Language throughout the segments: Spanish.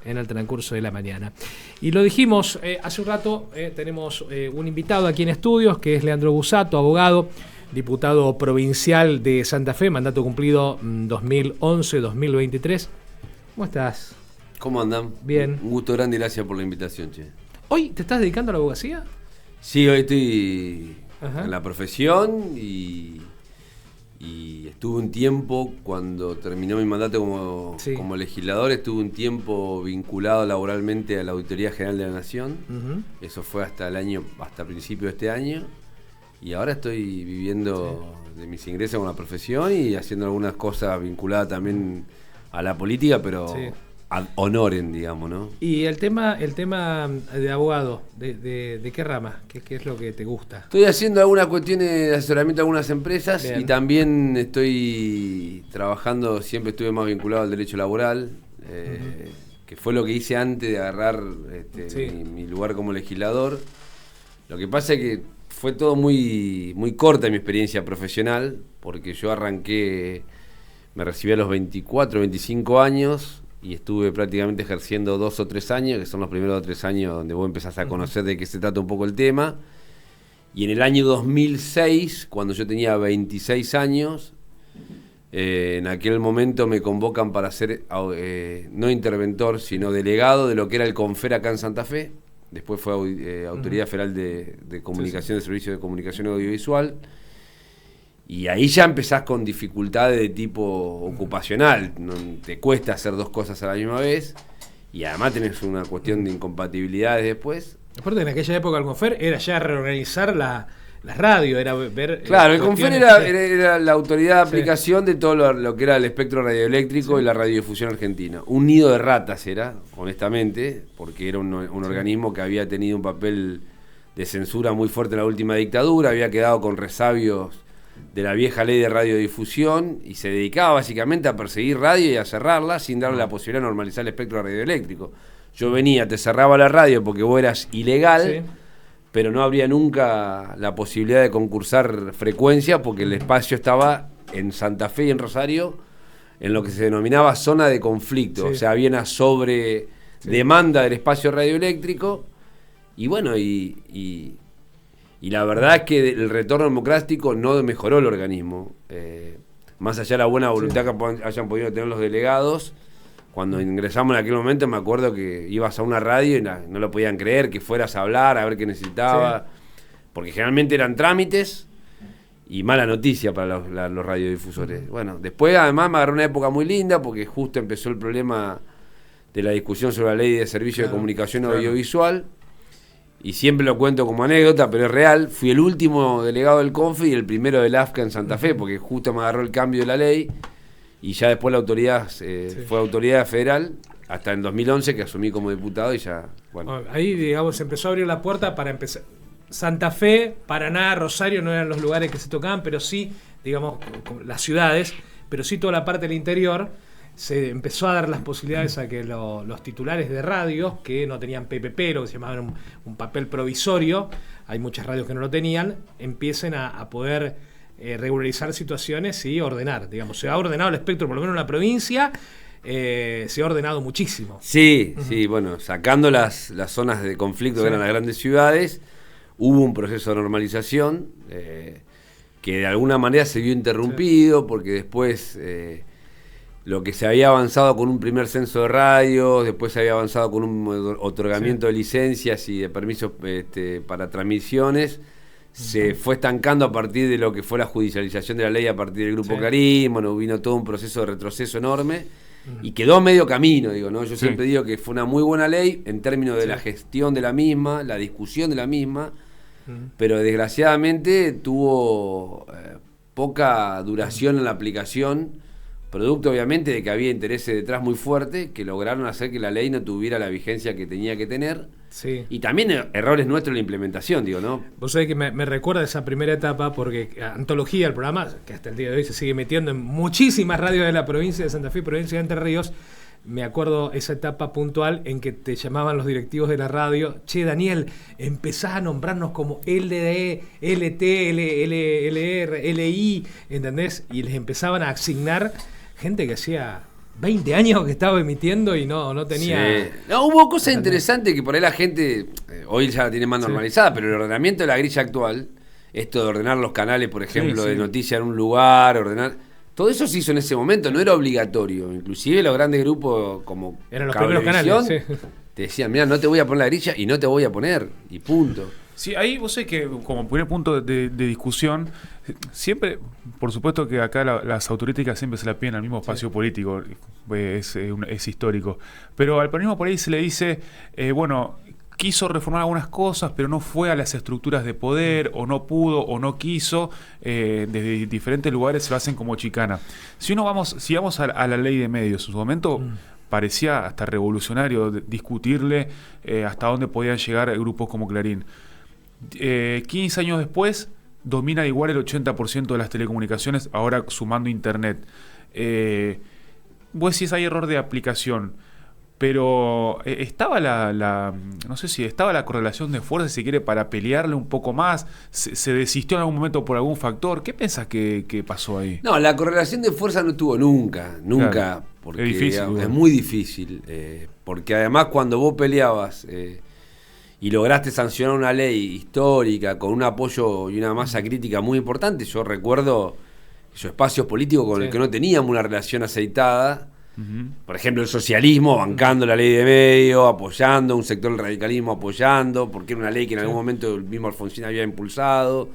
en el transcurso de la mañana. Y lo dijimos hace un rato, tenemos un invitado aquí en estudios, que es Leandro Busato, abogado, diputado provincial de Santa Fe, mandato cumplido 2011-2023. ¿Cómo estás? ¿Cómo andan? Bien. Un gusto grande y gracias por la invitación, che. ¿Hoy te estás dedicando a la abogacía? Sí, hoy estoy Ajá. en la profesión y estuve un tiempo, cuando terminó mi mandato como legislador, estuve un tiempo vinculado laboralmente a la Auditoría General de la Nación. Uh-huh. Eso fue hasta principio de este año. Y ahora estoy viviendo de mis ingresos con la profesión y haciendo algunas cosas vinculadas también a la política, pero ad honorem, digamos, ¿no? Y el tema de abogado, ¿de qué rama? ¿Qué es lo que te gusta? Estoy haciendo algunas cuestiones de asesoramiento a algunas empresas. Bien. Y también estoy trabajando, siempre estuve más vinculado al derecho laboral, que fue lo que hice antes de agarrar mi lugar como legislador. Lo que pasa es que fue todo muy, muy corta mi experiencia profesional, porque yo me recibí a los 24, 25 años y estuve prácticamente ejerciendo 2 o 3 años, que son los primeros 3 años donde vos empezás a conocer de qué se trata un poco el tema. Y en el año 2006, cuando yo tenía 26 años, en aquel momento me convocan para ser no interventor, sino delegado de lo que era el CONFER acá en Santa Fe. Después fue Autoridad Federal de Comunicación, de Servicios de Comunicación Audiovisual. Y ahí ya empezás con dificultades de tipo ocupacional. No, te cuesta hacer 2 cosas a la misma vez. Y además tenés una cuestión de incompatibilidades después. Aparte, en aquella época el CONFER era ya reorganizar la radio, era ver... Claro, el CONFER era la autoridad de aplicación de todo lo que era el espectro radioeléctrico y la radiodifusión argentina. Un nido de ratas era, honestamente, porque era un organismo que había tenido un papel de censura muy fuerte en la última dictadura, había quedado con resabios de la vieja ley de radiodifusión y se dedicaba básicamente a perseguir radio y a cerrarla sin darle la posibilidad de normalizar el espectro radioeléctrico. Yo venía, te cerraba la radio porque vos eras ilegal, pero no habría nunca la posibilidad de concursar frecuencia porque el espacio estaba en Santa Fe y en Rosario en lo que se denominaba zona de conflicto. O sea, había una demanda del espacio radioeléctrico y bueno, y la verdad es que el retorno democrático no mejoró el organismo. Más allá de la buena voluntad que hayan podido tener los delegados, cuando ingresamos en aquel momento me acuerdo que ibas a una radio y no lo podían creer, que fueras a hablar, a ver qué necesitaba, porque generalmente eran trámites y mala noticia para los radiodifusores. Bueno, después además me agarró una época muy linda porque justo empezó el problema de la discusión sobre la ley de servicios de comunicación audiovisual. Y siempre lo cuento como anécdota, pero es real. Fui el último delegado del CONFE y el primero del AFCA en Santa Fe, porque justo me agarró el cambio de la ley. Y ya después la autoridad fue autoridad federal, hasta en 2011 que asumí como diputado y ya, bueno. Ahí, digamos, se empezó a abrir la puerta para empezar. Santa Fe, Paraná, Rosario no eran los lugares que se tocaban, pero sí, digamos, las ciudades, pero sí toda la parte del interior. Se empezó a dar las posibilidades a que los titulares de radios que no tenían PPP, lo que se llamaban un papel provisorio, hay muchas radios que no lo tenían, empiecen a poder regularizar situaciones y ordenar. Digamos, se ha ordenado el espectro, por lo menos en la provincia, se ha ordenado muchísimo. Sí, bueno, sacando las zonas de conflicto que eran las grandes ciudades, hubo un proceso de normalización que de alguna manera se vio interrumpido porque después... lo que se había avanzado con un primer censo de radios, después se había avanzado con un otorgamiento de licencias y de permisos para transmisiones, se fue estancando a partir de lo que fue la judicialización de la ley a partir del Grupo Clarín. Bueno, vino todo un proceso de retroceso enorme y quedó medio camino, digo, ¿no? Yo siempre digo que fue una muy buena ley en términos de la gestión de la misma, la discusión de la misma, pero desgraciadamente tuvo poca duración en la aplicación, producto obviamente de que había intereses detrás muy fuertes que lograron hacer que la ley no tuviera la vigencia que tenía que tener. Y también errores nuestros en la implementación, digo, ¿no? Vos sabés que me recuerda esa primera etapa porque Antología, el programa, que hasta el día de hoy se sigue metiendo en muchísimas radios de la provincia de Santa Fe, provincia de Entre Ríos. Me acuerdo esa etapa puntual en que te llamaban los directivos de la radio: che, Daniel, empezás a nombrarnos como LDE, LT, LR, LI, ¿entendés? Y les empezaban a asignar gente que hacía 20 años que estaba emitiendo y no tenía... Sí. No, hubo cosas interesantes que por ahí la gente hoy ya la tiene más normalizada, pero el ordenamiento de la grilla actual, esto de ordenar los canales, por ejemplo, de noticias en un lugar, ordenar... Todo eso se hizo en ese momento, no era obligatorio. Inclusive los grandes grupos como eran los primeros canales, te decían, mira, no te voy a poner la grilla y no te voy a poner, y punto. Sí, ahí vos sabés que como primer punto de discusión, siempre, por supuesto que acá las autocríticas siempre se la piden al mismo espacio político, es histórico, pero al peronismo por ahí se le dice, bueno, quiso reformar algunas cosas, pero no fue a las estructuras de poder, o no pudo, o no quiso, desde diferentes lugares se lo hacen como chicana. Si vamos a la ley de medios, en su momento parecía hasta revolucionario discutirle hasta dónde podían llegar grupos como Clarín. 15 años después, domina igual el 80% de las telecomunicaciones, ahora sumando internet. Vos decís, hay error de aplicación, pero estaba no sé si estaba la correlación de fuerzas, si quiere, para pelearle un poco más. ¿Se desistió en algún momento por algún factor? ¿Qué pensás que pasó ahí? No, la correlación de fuerzas no tuvo nunca, claro, porque es difícil, es muy difícil, porque además cuando vos peleabas y lograste sancionar una ley histórica con un apoyo y una masa crítica muy importante, yo recuerdo esos espacios políticos con el que no teníamos una relación aceitada. Por ejemplo, el socialismo bancando la ley de medio, apoyando, un sector del radicalismo apoyando, porque era una ley que en algún momento el mismo Alfonsín había impulsado.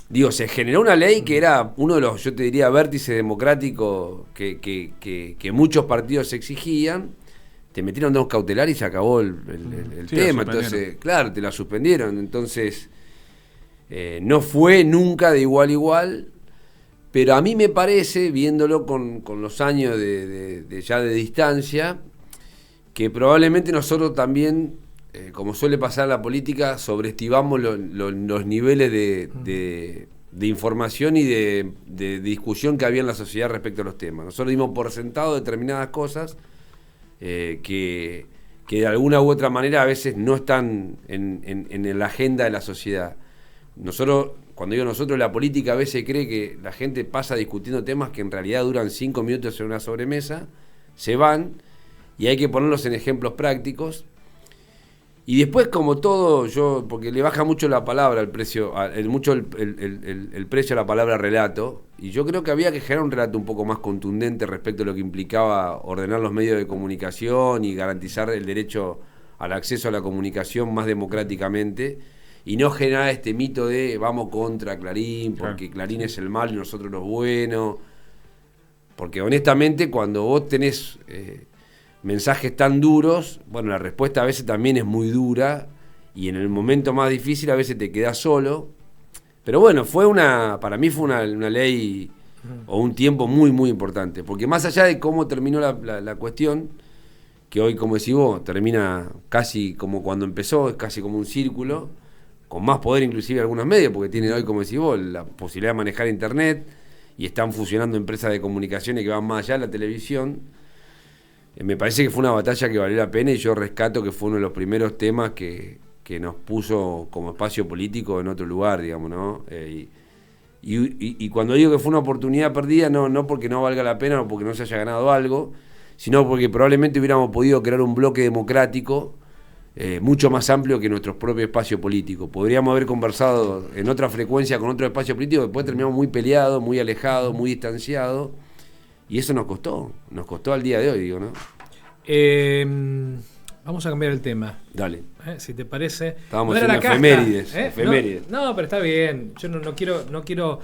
Digo, se generó una ley que era uno de los, yo te diría, vértices democráticos que muchos partidos exigían. Te metieron dos cautelar y se acabó el tema. Entonces, claro, te la suspendieron. Entonces, no fue nunca de igual a igual. Pero a mí me parece, viéndolo con los años ya de distancia, que probablemente nosotros también, como suele pasar en la política, sobreestimamos los niveles de información y de discusión que había en la sociedad respecto a los temas. Nosotros dimos por sentado determinadas cosas que de alguna u otra manera a veces no están en la agenda de la sociedad. Cuando digo nosotros, la política a veces cree que la gente pasa discutiendo temas que en realidad duran 5 minutos en una sobremesa, se van, y hay que ponerlos en ejemplos prácticos. Y después, como todo, porque le baja mucho la palabra, el precio a la palabra relato, y yo creo que había que generar un relato un poco más contundente respecto a lo que implicaba ordenar los medios de comunicación y garantizar el derecho al acceso a la comunicación más democráticamente, y no generar este mito de vamos contra Clarín, porque Clarín es el mal y nosotros los buenos. Porque honestamente, cuando vos tenés mensajes tan duros, bueno, la respuesta a veces también es muy dura, y en el momento más difícil a veces te quedás solo. Pero bueno, para mí fue una ley o un tiempo muy, muy importante. Porque más allá de cómo terminó la cuestión, que hoy, como decís vos, termina casi como cuando empezó, es casi como un círculo, con más poder inclusive algunos medios, porque tienen hoy, como decís vos, la posibilidad de manejar internet, y están fusionando empresas de comunicaciones que van más allá de la televisión. Me parece que fue una batalla que valió la pena, y yo rescato que fue uno de los primeros temas que nos puso como espacio político en otro lugar, digamos, ¿no? Y cuando digo que fue una oportunidad perdida, no porque no valga la pena o porque no se haya ganado algo, sino porque probablemente hubiéramos podido crear un bloque democrático mucho más amplio que nuestro propio espacio político. Podríamos haber conversado en otra frecuencia con otro espacio político, después terminamos muy peleados, muy alejados, muy distanciados, y eso nos costó al día de hoy, digo, ¿no? Vamos a cambiar el tema. Dale. Si te parece. Estábamos en efemérides. No, pero está bien. Yo no quiero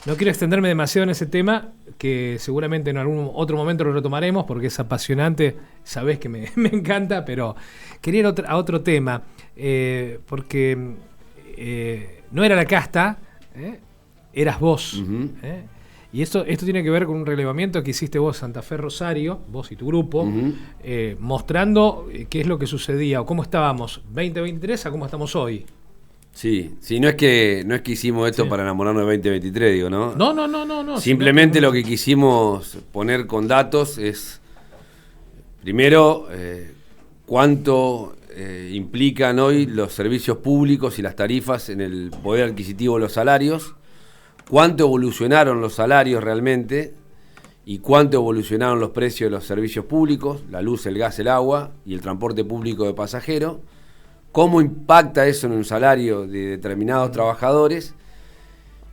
extenderme demasiado en ese tema, que seguramente en algún otro momento lo retomaremos porque es apasionante, sabés que me encanta, pero quería ir a otro tema, porque no era la casta, eras vos. Uh-huh. Y esto tiene que ver con un relevamiento que hiciste vos, Santa Fe Rosario, vos y tu grupo, uh-huh, mostrando qué es lo que sucedía o cómo estábamos 2023 a cómo estamos hoy. Sí, no es que hicimos esto para enamorarnos de 2023, digo, ¿no? No. Simplemente lo que quisimos poner con datos es, primero, cuánto implican hoy los servicios públicos y las tarifas en el poder adquisitivo de los salarios, cuánto evolucionaron los salarios realmente, y cuánto evolucionaron los precios de los servicios públicos, la luz, el gas, el agua y el transporte público de pasajeros, cómo impacta eso en un salario de determinados trabajadores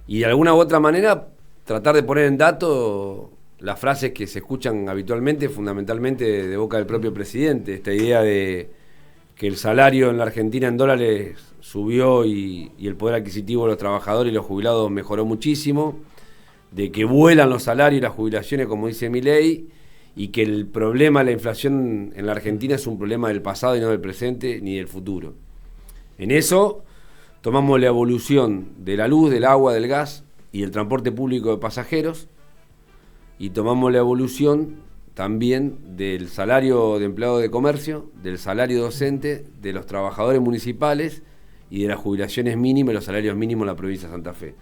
y de alguna u otra manera tratar de poner en dato las frases que se escuchan habitualmente, fundamentalmente de boca del propio presidente, esta idea de que el salario en la Argentina en dólares subió y el poder adquisitivo de los trabajadores y los jubilados mejoró muchísimo, de que vuelan los salarios y las jubilaciones, como dice Milei, y que el problema de la inflación en la Argentina es un problema del pasado y no del presente ni del futuro. En eso tomamos la evolución de la luz, del agua, del gas y el transporte público de pasajeros, y tomamos la evolución también del salario de empleado de comercio, del salario docente, de los trabajadores municipales y de las jubilaciones mínimas y los salarios mínimos en la provincia de Santa Fe.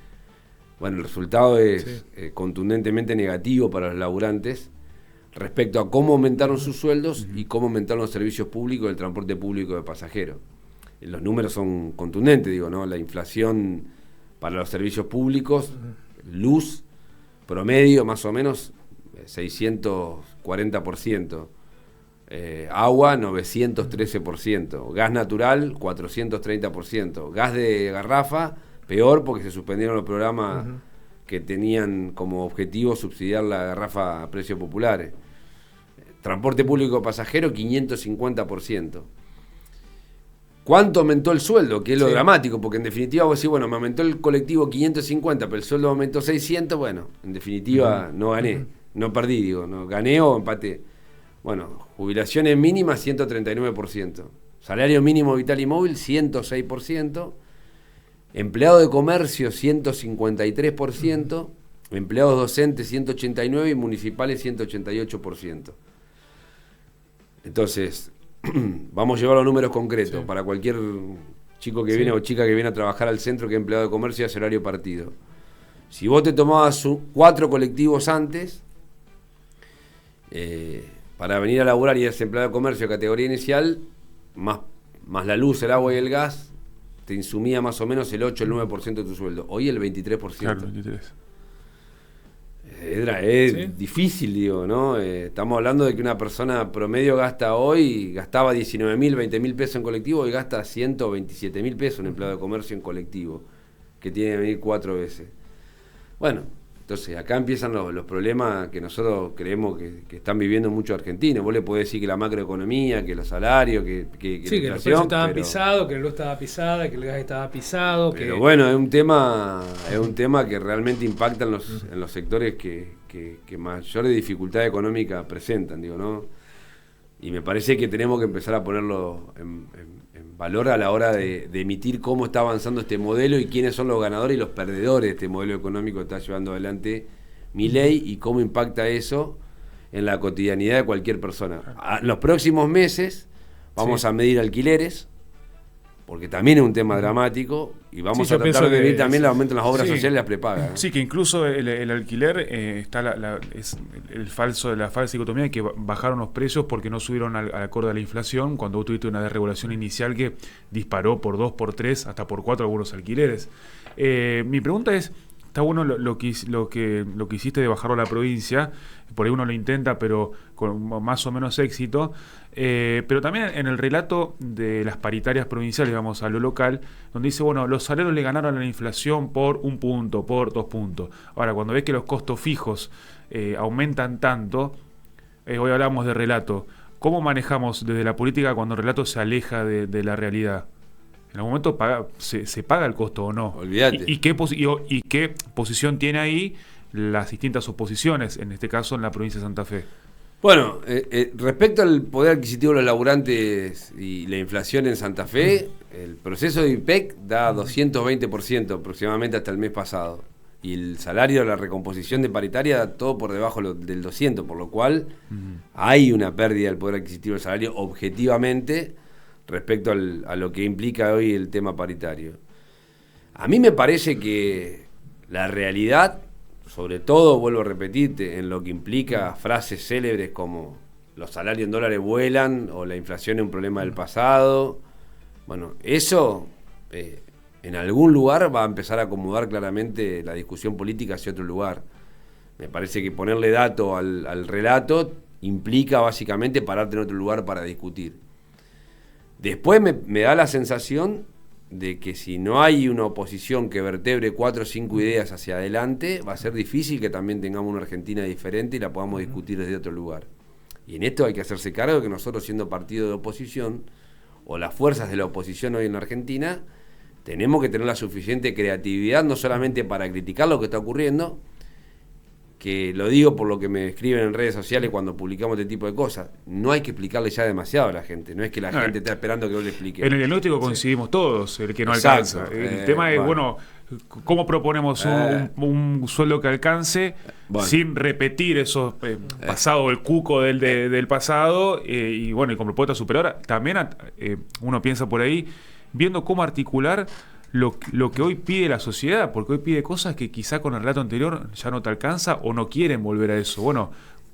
Bueno, el resultado es contundentemente negativo para los laburantes respecto a cómo aumentaron sus sueldos y cómo aumentaron los servicios públicos del transporte público de pasajeros. Los números son contundentes, digo, ¿no? La inflación para los servicios públicos, luz, promedio más o menos 640%, agua 913%, gas natural 430%, gas de garrafa peor porque se suspendieron los programas que tenían como objetivo subsidiar la garrafa a precios populares. Transporte público pasajero 550%. ¿Cuánto aumentó el sueldo? Que es lo dramático, porque en definitiva vos decís, bueno, me aumentó el colectivo 550, pero el sueldo aumentó 600, bueno, en definitiva no gané, no perdí, digo, no gané o empaté. Bueno, jubilaciones mínimas 139%, salario mínimo vital y móvil 106%, empleado de comercio 153%, empleados docentes 189% y municipales 188%. Entonces, vamos a llevar los números concretos para cualquier chico que viene o chica que viene a trabajar al centro que es empleado de comercio y hace horario partido. Si vos te tomabas 4 colectivos antes para venir a laburar y eres empleado de comercio de categoría inicial, más la luz, el agua y el gas, te insumía más o menos el 8 el 9% de tu sueldo. Hoy el 23%. Claro, 23%. Es difícil, digo, ¿no? Estamos hablando de que una persona promedio gastaba 19.000, 20.000 pesos en colectivo y gasta 127.000 pesos un empleado de comercio en colectivo, que tiene que venir 4 veces. Bueno, entonces acá empiezan los problemas que nosotros creemos que están viviendo muchos argentinos. Vos le podés decir que la macroeconomía, que los salarios, que la inflación, que los precios estaban pisados, que la luz estaba pisada, que el gas estaba pisado. Pero bueno, es un tema que realmente impacta en los sectores que mayores dificultades económicas presentan, digo, ¿no? Y me parece que tenemos que empezar a ponerlo en valor a la hora de emitir cómo está avanzando este modelo y quiénes son los ganadores y los perdedores de este modelo económico que está llevando adelante Milei y cómo impacta eso en la cotidianidad de cualquier persona. En los próximos meses vamos a medir alquileres, porque también es un tema dramático, y vamos a tratar de medir también el aumento en las obras sociales y las prepagas. Sí, que incluso el alquiler está la falsa dicotomía de que bajaron los precios porque no subieron al acorde a la inflación, cuando vos tuviste una desregulación inicial que disparó por 2, por 3, hasta por 4 algunos alquileres. Mi pregunta es, está bueno lo que hiciste de bajarlo a la provincia, por ahí uno lo intenta, pero con más o menos éxito, pero también en el relato de las paritarias provinciales, vamos a lo local, donde dice, bueno, los salarios le ganaron a la inflación por 1 punto, por 2 puntos. Ahora, cuando ves que los costos fijos aumentan tanto, hoy hablamos de relato, ¿cómo manejamos desde la política cuando el relato se aleja de la realidad? ¿En algún momento se paga el costo o no? Olvídate. ¿Y qué posición tiene ahí las distintas oposiciones, en este caso en la provincia de Santa Fe? Bueno, respecto al poder adquisitivo de los laburantes y la inflación en Santa Fe, el proceso de IPEC da 220% aproximadamente hasta el mes pasado. Y el salario de la recomposición de paritaria da todo por debajo del 200%, por lo cual hay una pérdida del poder adquisitivo del salario objetivamente respecto a lo que implica hoy el tema paritario. A mí me parece que la realidad, sobre todo, vuelvo a repetirte, en lo que implica frases célebres como los salarios en dólares vuelan o la inflación es un problema del pasado, bueno, eso en algún lugar va a empezar a acomodar claramente la discusión política hacia otro lugar. Me parece que ponerle dato al relato implica básicamente pararte en otro lugar para discutir. Después me da la sensación de que si no hay una oposición que vertebre 4 o 5 ideas hacia adelante, va a ser difícil que también tengamos una Argentina diferente y la podamos discutir desde otro lugar. Y en esto hay que hacerse cargo de que nosotros, siendo partido de oposición, o las fuerzas de la oposición hoy en la Argentina, tenemos que tener la suficiente creatividad, no solamente para criticar lo que está ocurriendo, que lo digo por lo que me escriben en redes sociales cuando publicamos este tipo de cosas, no hay que explicarle ya demasiado a la gente, no es que la gente está esperando que yo le explique. En el diagnóstico coincidimos todos, el que no Exacto. alcanza. El tema es, bueno, ¿cómo proponemos un sueldo que alcance sin repetir esos pasado, el cuco del pasado, y bueno, y con propuesta superior? También uno piensa por ahí, viendo cómo articular lo que hoy pide la sociedad, porque hoy pide cosas que quizá con el relato anterior ya no te alcanza o no quieren volver a eso. Bueno,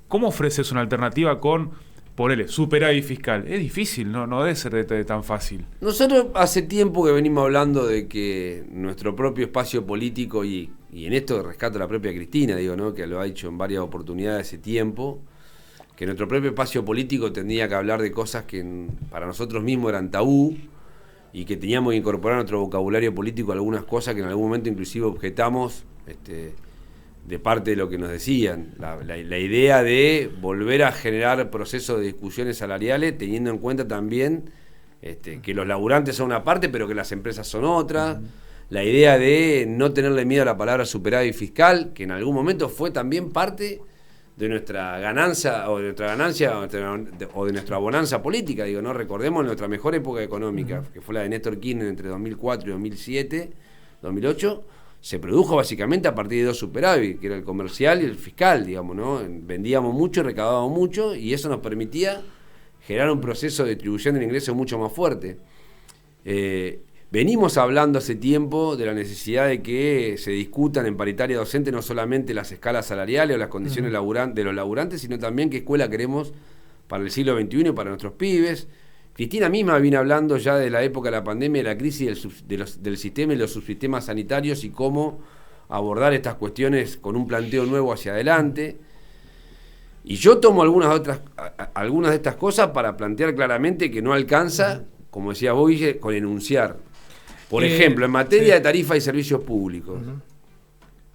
¿cómo ofreces una alternativa con, ponele, superávit fiscal? Es difícil, no debe ser tan fácil. Nosotros hace tiempo que venimos hablando de que nuestro propio espacio político, y en esto rescato a la propia Cristina, digo, ¿no?, que lo ha dicho en varias oportunidades hace tiempo, que nuestro propio espacio político tendría que hablar de cosas que para nosotros mismos eran tabú, y que teníamos que incorporar a nuestro vocabulario político algunas cosas que en algún momento inclusive objetamos de parte de lo que nos decían. La idea de volver a generar procesos de discusiones salariales teniendo en cuenta también que los laburantes son una parte pero que las empresas son otra. La idea de no tenerle miedo a la palabra superávit fiscal, que en algún momento fue también parte de nuestra ganancia o de nuestra bonanza política, digo, ¿no? Recordemos nuestra mejor época económica, que fue la de Néstor Kirchner entre 2004 y 2007, 2008, se produjo básicamente a partir de 2 superávit, que era el comercial y el fiscal, digamos, ¿no? Vendíamos mucho, recaudábamos mucho, y eso nos permitía generar un proceso de distribución del ingreso mucho más fuerte. Venimos hablando hace tiempo de la necesidad de que se discutan en paritaria docente no solamente las escalas salariales o las condiciones de los laburantes, sino también qué escuela queremos para el siglo XXI y para nuestros pibes. Cristina misma viene hablando ya de la época de la pandemia, de la crisis del sistema y los subsistemas sanitarios y cómo abordar estas cuestiones con un planteo nuevo hacia adelante. Y yo tomo algunas de estas cosas para plantear claramente que no alcanza, como decía vos, Guille, con enunciar. Por ejemplo, en materia de tarifas y servicios públicos.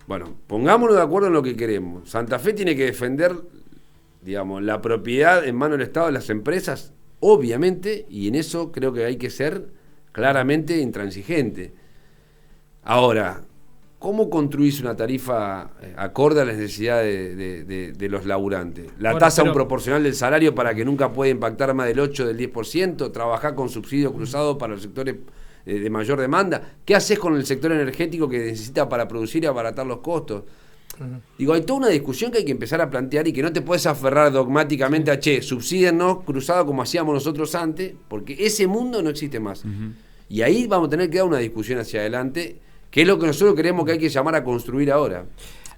Bueno, pongámonos de acuerdo en lo que queremos. Santa Fe tiene que defender, digamos, la propiedad en manos del Estado de las empresas, obviamente, y en eso creo que hay que ser claramente intransigente. Ahora, ¿cómo construís una tarifa acorde a las necesidades de los laburantes? La tasa proporcional del salario para que nunca pueda impactar más del 8 del 10%, trabajar con subsidios cruzados para los sectores de mayor demanda. ¿Qué haces con el sector energético que necesita para producir y abaratar los costos? Digo, hay toda una discusión que hay que empezar a plantear y que no te puedes aferrar dogmáticamente a subsídiennos cruzado como hacíamos nosotros antes, porque ese mundo no existe más. Y ahí vamos a tener que dar una discusión hacia adelante, que es lo que nosotros queremos que hay que llamar a construir ahora.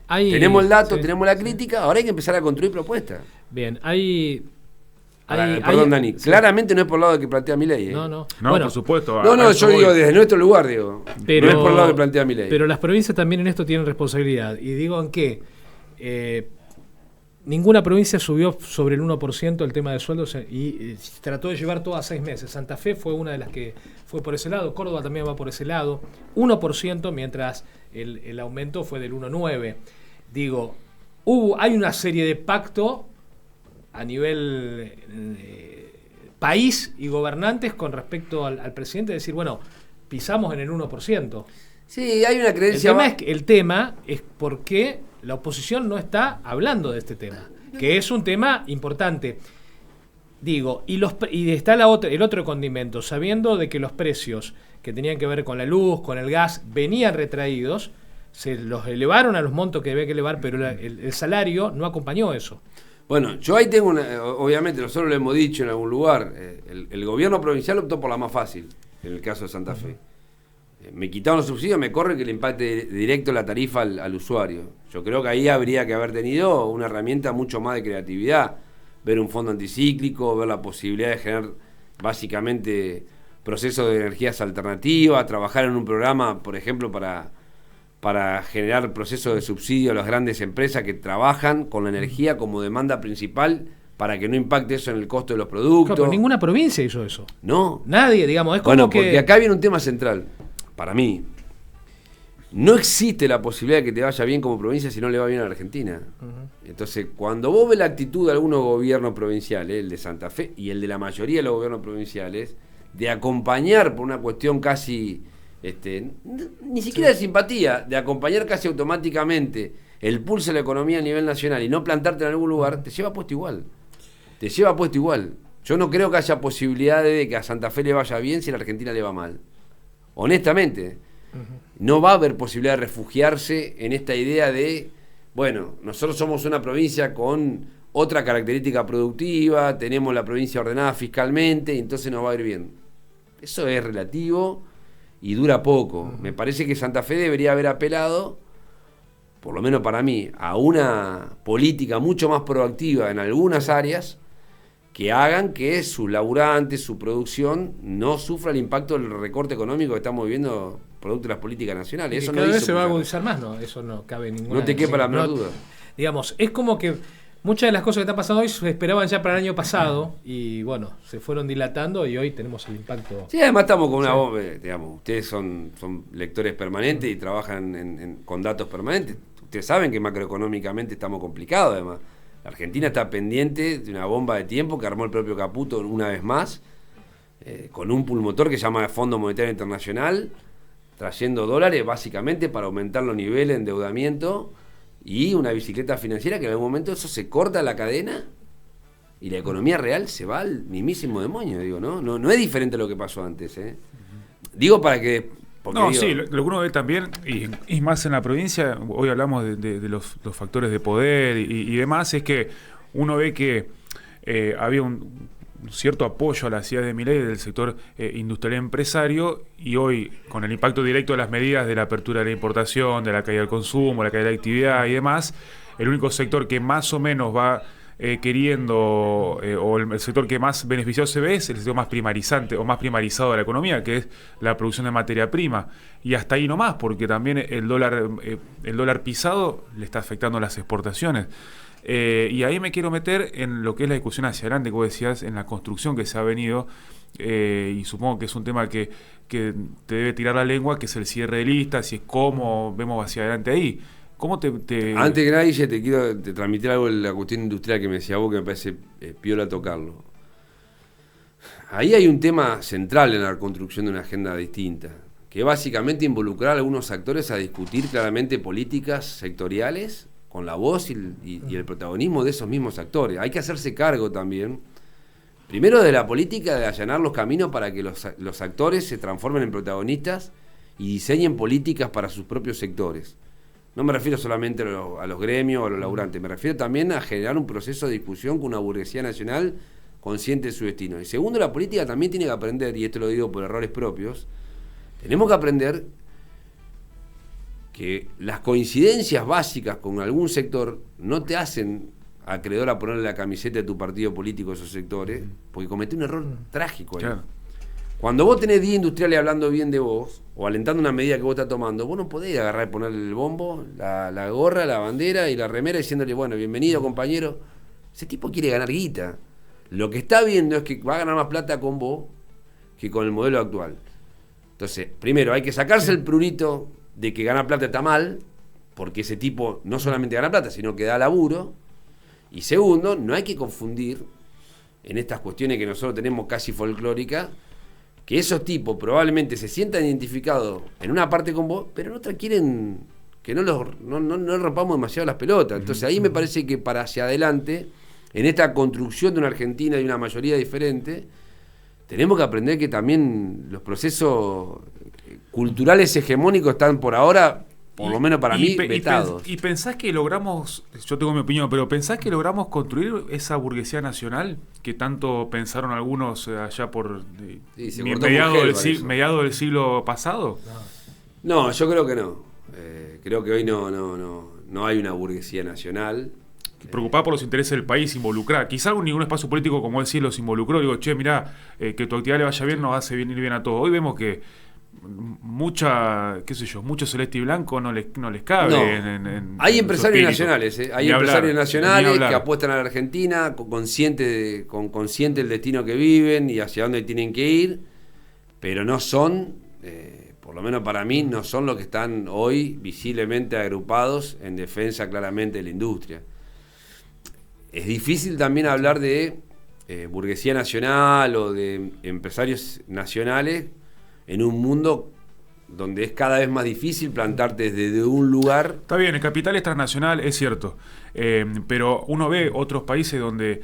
Tenemos el dato, tenemos la crítica, ahora hay que empezar a construir propuestas. Bien, perdón, Dani, claramente no es por el lado de que plantea Milei. No, bueno, por supuesto. Yo digo desde nuestro lugar, digo. Pero, no es por el lado que plantea Milei. Pero las provincias también en esto tienen responsabilidad. Y digo en que ninguna provincia subió sobre el 1% el tema de sueldos y trató de llevar todo a 6 meses. Santa Fe fue una de las que fue por ese lado, Córdoba también va por ese lado, 1%, mientras el aumento fue del 1,9%. Digo, hay una serie de pacto a nivel país y gobernantes con respecto al presidente, decir, bueno, pisamos en el 1%. Sí, hay una creencia. El tema es por qué la oposición no está hablando de este tema, que es un tema importante. Digo, y está el otro condimento, sabiendo de que los precios que tenían que ver con la luz, con el gas, venían retraídos, se los elevaron a los montos que había que elevar, pero el salario no acompañó eso. Bueno, yo ahí tengo obviamente nosotros lo hemos dicho en algún lugar, el gobierno provincial optó por la más fácil, en el caso de Santa Fe. Me quitaron los subsidios, me corre que le impacte directo la tarifa al usuario. Yo creo que ahí habría que haber tenido una herramienta mucho más de creatividad, ver un fondo anticíclico, ver la posibilidad de generar básicamente procesos de energías alternativas, trabajar en un programa, por ejemplo, para para generar procesos de subsidio a las grandes empresas que trabajan con la energía como demanda principal para que no impacte eso en el costo de los productos. Claro, pero ninguna provincia hizo eso. No. Nadie, digamos, es como bueno, que... porque acá viene un tema central, para mí. No existe la posibilidad de que te vaya bien como provincia si no le va bien a la Argentina. Entonces, cuando vos ves la actitud de algunos gobiernos provinciales, el de Santa Fe y el de la mayoría de los gobiernos provinciales, de acompañar por una cuestión casi, ni siquiera de simpatía, de acompañar casi automáticamente el pulso de la economía a nivel nacional y no plantarte en algún lugar, te lleva puesto igual. Te lleva puesto igual. Yo no creo que haya posibilidad de que a Santa Fe le vaya bien si a la Argentina le va mal. Honestamente. No va a haber posibilidad de refugiarse en esta idea de, bueno, nosotros somos una provincia con otra característica productiva, tenemos la provincia ordenada fiscalmente y entonces nos va a ir bien. Eso es relativo y dura poco. Me parece que Santa Fe debería haber apelado, por lo menos para mí, a una política mucho más proactiva en algunas áreas que hagan que sus laburantes, su producción, no sufra el impacto del recorte económico que estamos viviendo producto de las políticas nacionales. Eso cada no vez se va a agudizar más, ¿no? Eso no cabe ninguna... No te quepa la menor duda. Digamos, es como que muchas de las cosas que están pasando hoy se esperaban ya para el año pasado y bueno, se fueron dilatando y hoy tenemos el impacto. Sí, además estamos con una bomba, digamos, ustedes son lectores permanentes y trabajan con datos permanentes. Ustedes saben que macroeconómicamente estamos complicados, además. La Argentina está pendiente de una bomba de tiempo que armó el propio Caputo una vez más, con un pulmotor que se llama Fondo Monetario Internacional, trayendo dólares básicamente para aumentar los niveles de endeudamiento y una bicicleta financiera que en algún momento eso se corta la cadena y la economía real se va al mismísimo demonio, digo, ¿no? No es diferente a lo que pasó antes, ¿eh? Digo para que... No, digo, sí, lo que uno ve también, y más en la provincia, hoy hablamos de los factores de poder y demás, es que uno ve que había un cierto apoyo a la ciudad de Milei del sector industrial empresario, y hoy, con el impacto directo de las medidas de la apertura de la importación, de la caída del consumo, la caída de la actividad y demás, el único sector que más o menos va queriendo, o el sector que más beneficiado se ve es el sector más primarizante o más primarizado de la economía, que es la producción de materia prima, y hasta ahí nomás, porque también el dólar pisado le está afectando las exportaciones. Y ahí me quiero meter en lo que es la discusión hacia adelante, como decías, en la construcción que se ha venido, y supongo que es un tema que te debe tirar la lengua, que es el cierre de listas y es cómo vemos hacia adelante ahí. ¿Cómo te... Antes que nada, Guille, te quiero transmitir algo de la cuestión industrial que me decía vos, que me parece piola tocarlo. Ahí hay un tema central en la construcción de una agenda distinta, que es básicamente involucrar a algunos actores a discutir claramente políticas sectoriales con la voz y el protagonismo de esos mismos actores. Hay que hacerse cargo también, primero de la política, de allanar los caminos para que los actores se transformen en protagonistas y diseñen políticas para sus propios sectores. No me refiero solamente a los gremios o a los laburantes, me refiero también a generar un proceso de discusión con una burguesía nacional consciente de su destino. Y segundo, la política también tiene que aprender, y esto lo digo por errores propios, tenemos que aprender que las coincidencias básicas con algún sector no te hacen acreedor a ponerle la camiseta de tu partido político a esos sectores, porque cometí un error trágico ahí. Claro. Cuando vos tenés 10 industriales hablando bien de vos, o alentando una medida que vos estás tomando, vos no podés agarrar y ponerle el bombo, la gorra, la bandera y la remera diciéndole, bueno, bienvenido compañero. Ese tipo quiere ganar guita. Lo que está viendo es que va a ganar más plata con vos que con el modelo actual. Entonces, primero, hay que sacarse el prurito de que ganar plata está mal, porque ese tipo no solamente gana plata, sino que da laburo. Y segundo, no hay que confundir en estas cuestiones que nosotros tenemos casi folclóricas, que esos tipos probablemente se sientan identificados en una parte con vos, pero en otra quieren que no rompamos demasiado las pelotas. Entonces ahí me parece que para hacia adelante, en esta construcción de una Argentina y una mayoría diferente, tenemos que aprender que también los procesos culturales hegemónicos están por ahora, por lo menos para mí, vetados. ¿Y pensás que logramos, yo tengo mi opinión, pero pensás que logramos construir esa burguesía nacional que tanto pensaron algunos allá por mediados del siglo pasado? No, yo creo que no. Creo que hoy no hay una burguesía nacional. Preocupada por los intereses del país, involucrada. Quizá ningún espacio político, como decís, los involucró. Digo, che, mirá, que tu actividad le vaya bien nos hace venir bien a todos. Hoy vemos que mucho celeste y blanco no les cabe. No. Hay empresarios nacionales, hay empresarios nacionales que apuestan a la Argentina consciente del destino que viven y hacia dónde tienen que ir, pero no son, por lo menos para mí, no son los que están hoy visiblemente agrupados en defensa claramente de la industria. Es difícil también hablar de burguesía nacional o de empresarios nacionales en un mundo donde es cada vez más difícil plantarte desde un lugar. Está bien, el capital es transnacional, es cierto, pero uno ve otros países donde...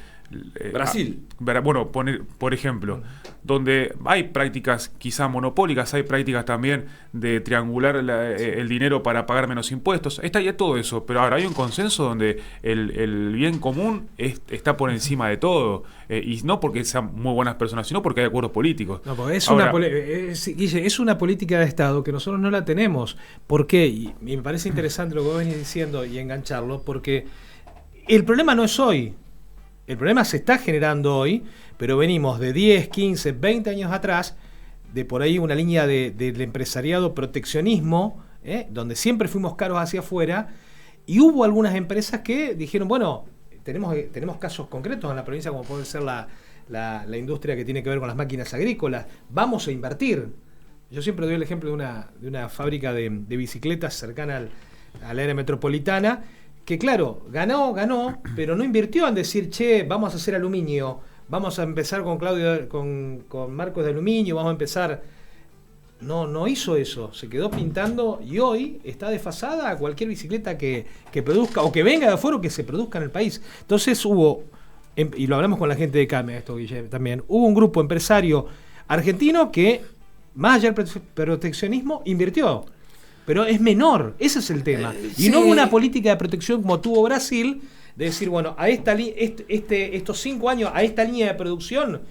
Brasil. Bueno, por ejemplo, donde hay prácticas quizá monopólicas, hay prácticas también de triangular el dinero para pagar menos impuestos. Está ya todo eso, pero ahora hay un consenso donde el bien común está por encima de todo, y no porque sean muy buenas personas, sino porque hay acuerdos políticos. No, porque Guille, es una política de Estado que nosotros no la tenemos. ¿Por qué? Y me parece interesante lo que vos venís diciendo y engancharlo, porque el problema no es hoy. El problema se está generando hoy, pero venimos de 10, 15, 20 años atrás, de por ahí una línea del empresariado proteccionismo, donde siempre fuimos caros hacia afuera, y hubo algunas empresas que dijeron, bueno, tenemos casos concretos en la provincia, como puede ser la industria que tiene que ver con las máquinas agrícolas, vamos a invertir. Yo siempre doy el ejemplo de una fábrica de bicicletas cercana al área metropolitana, que claro, ganó, pero no invirtió en decir, che, vamos a hacer aluminio, vamos a empezar con Claudio, con marcos de aluminio, vamos a empezar. No hizo eso, se quedó pintando y hoy está desfasada a cualquier bicicleta que produzca o que venga de afuera o que se produzca en el país. Entonces hubo, y lo hablamos con la gente de CAME, esto, Guillermo, también, hubo un grupo empresario argentino que, más allá del proteccionismo, invirtió. Pero es menor, ese es el tema. Y no una política de protección como tuvo Brasil, de decir, bueno, a estos 5 años, a esta línea de producción,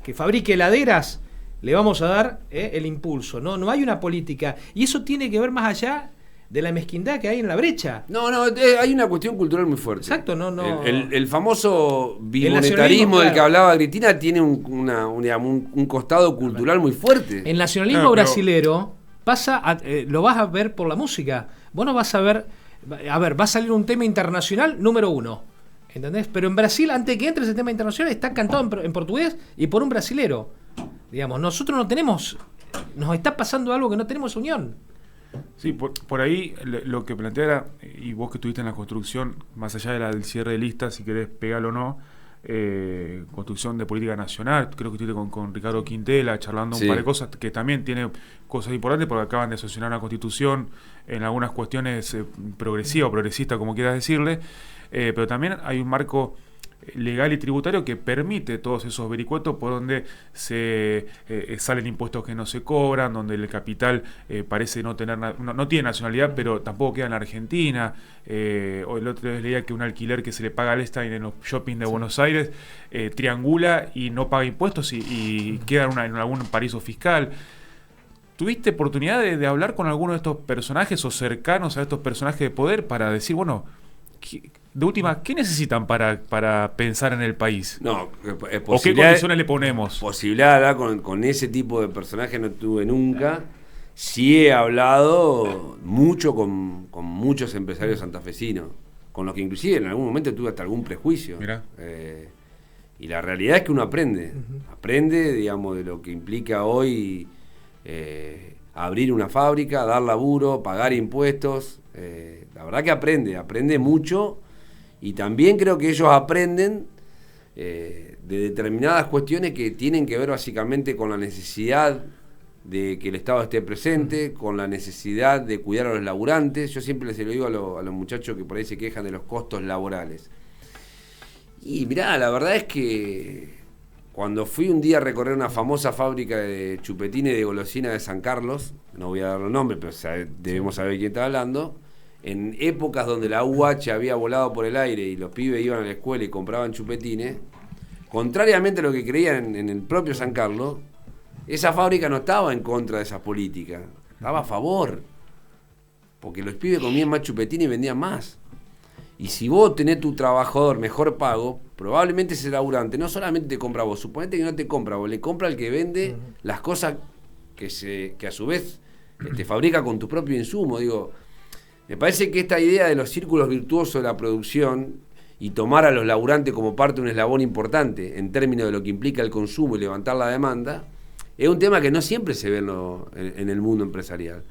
que fabrique heladeras, le vamos a dar el impulso. No hay una política. Y eso tiene que ver más allá de la mezquindad que hay en la brecha. No, hay una cuestión cultural muy fuerte. Exacto, no. El famoso bimonetarismo del que hablaba Cristina tiene un costado cultural muy fuerte. El nacionalismo brasilero lo vas a ver por la música. Vos no vas a ver, va a salir un tema internacional número 1, ¿entendés? Pero en Brasil, antes que entre ese tema internacional, está cantado en portugués y por un brasilero. Digamos, nosotros no tenemos, nos está pasando algo que no tenemos unión. Sí, por ahí lo que plantea era, y vos que estuviste en la construcción, más allá del cierre de listas, si querés pegarlo o no, construcción de política nacional, creo que estuviste con Ricardo Quintela charlando un par de cosas que también tiene cosas importantes porque acaban de sancionar una constitución en algunas cuestiones progresiva o progresista, como quieras decirle, pero también hay un marco legal y tributario que permite todos esos vericuetos por donde se salen impuestos que no se cobran, donde el capital parece no tiene nacionalidad, pero tampoco queda en la Argentina. Hoy el otro día leía que un alquiler que se le paga al Einstein en los shopping de Buenos Aires triangula y no paga impuestos y queda en algún paraíso fiscal. ¿Tuviste oportunidad de hablar con alguno de estos personajes o cercanos a estos personajes de poder para decir, bueno, de última, ¿qué necesitan para pensar en el país? No, ¿o qué condiciones le ponemos? Posibilidad de hablar con ese tipo de personajes no tuve nunca. Sí he hablado mucho con muchos empresarios santafesinos, con los que inclusive en algún momento tuve hasta algún prejuicio. Mirá. Y la realidad es que uno aprende. Aprende, digamos, de lo que implica hoy abrir una fábrica, dar laburo, pagar impuestos. La verdad que aprende mucho. Y también creo que ellos aprenden de determinadas cuestiones que tienen que ver básicamente con la necesidad de que el Estado esté presente, con la necesidad de cuidar a los laburantes. Yo siempre les lo digo a los muchachos que por ahí se quejan de los costos laborales. Y mirá, la verdad es que cuando fui un día a recorrer una famosa fábrica de chupetines de golosina de San Carlos, no voy a dar los nombres, pero debemos saber quién está hablando, en épocas donde la UH había volado por el aire y los pibes iban a la escuela y compraban chupetines, contrariamente a lo que creían en el propio San Carlos, esa fábrica no estaba en contra de esa política, estaba a favor, porque los pibes comían más chupetines y vendían más. Y si vos tenés tu trabajador mejor pago, probablemente ese laburante no solamente te compra a vos, suponete que no te compra a vos, le compra al que vende las cosas que a su vez fabrica con tu propio insumo. Digo, me parece que esta idea de los círculos virtuosos de la producción y tomar a los laburantes como parte de un eslabón importante en términos de lo que implica el consumo y levantar la demanda, es un tema que no siempre se ve en el mundo empresarial.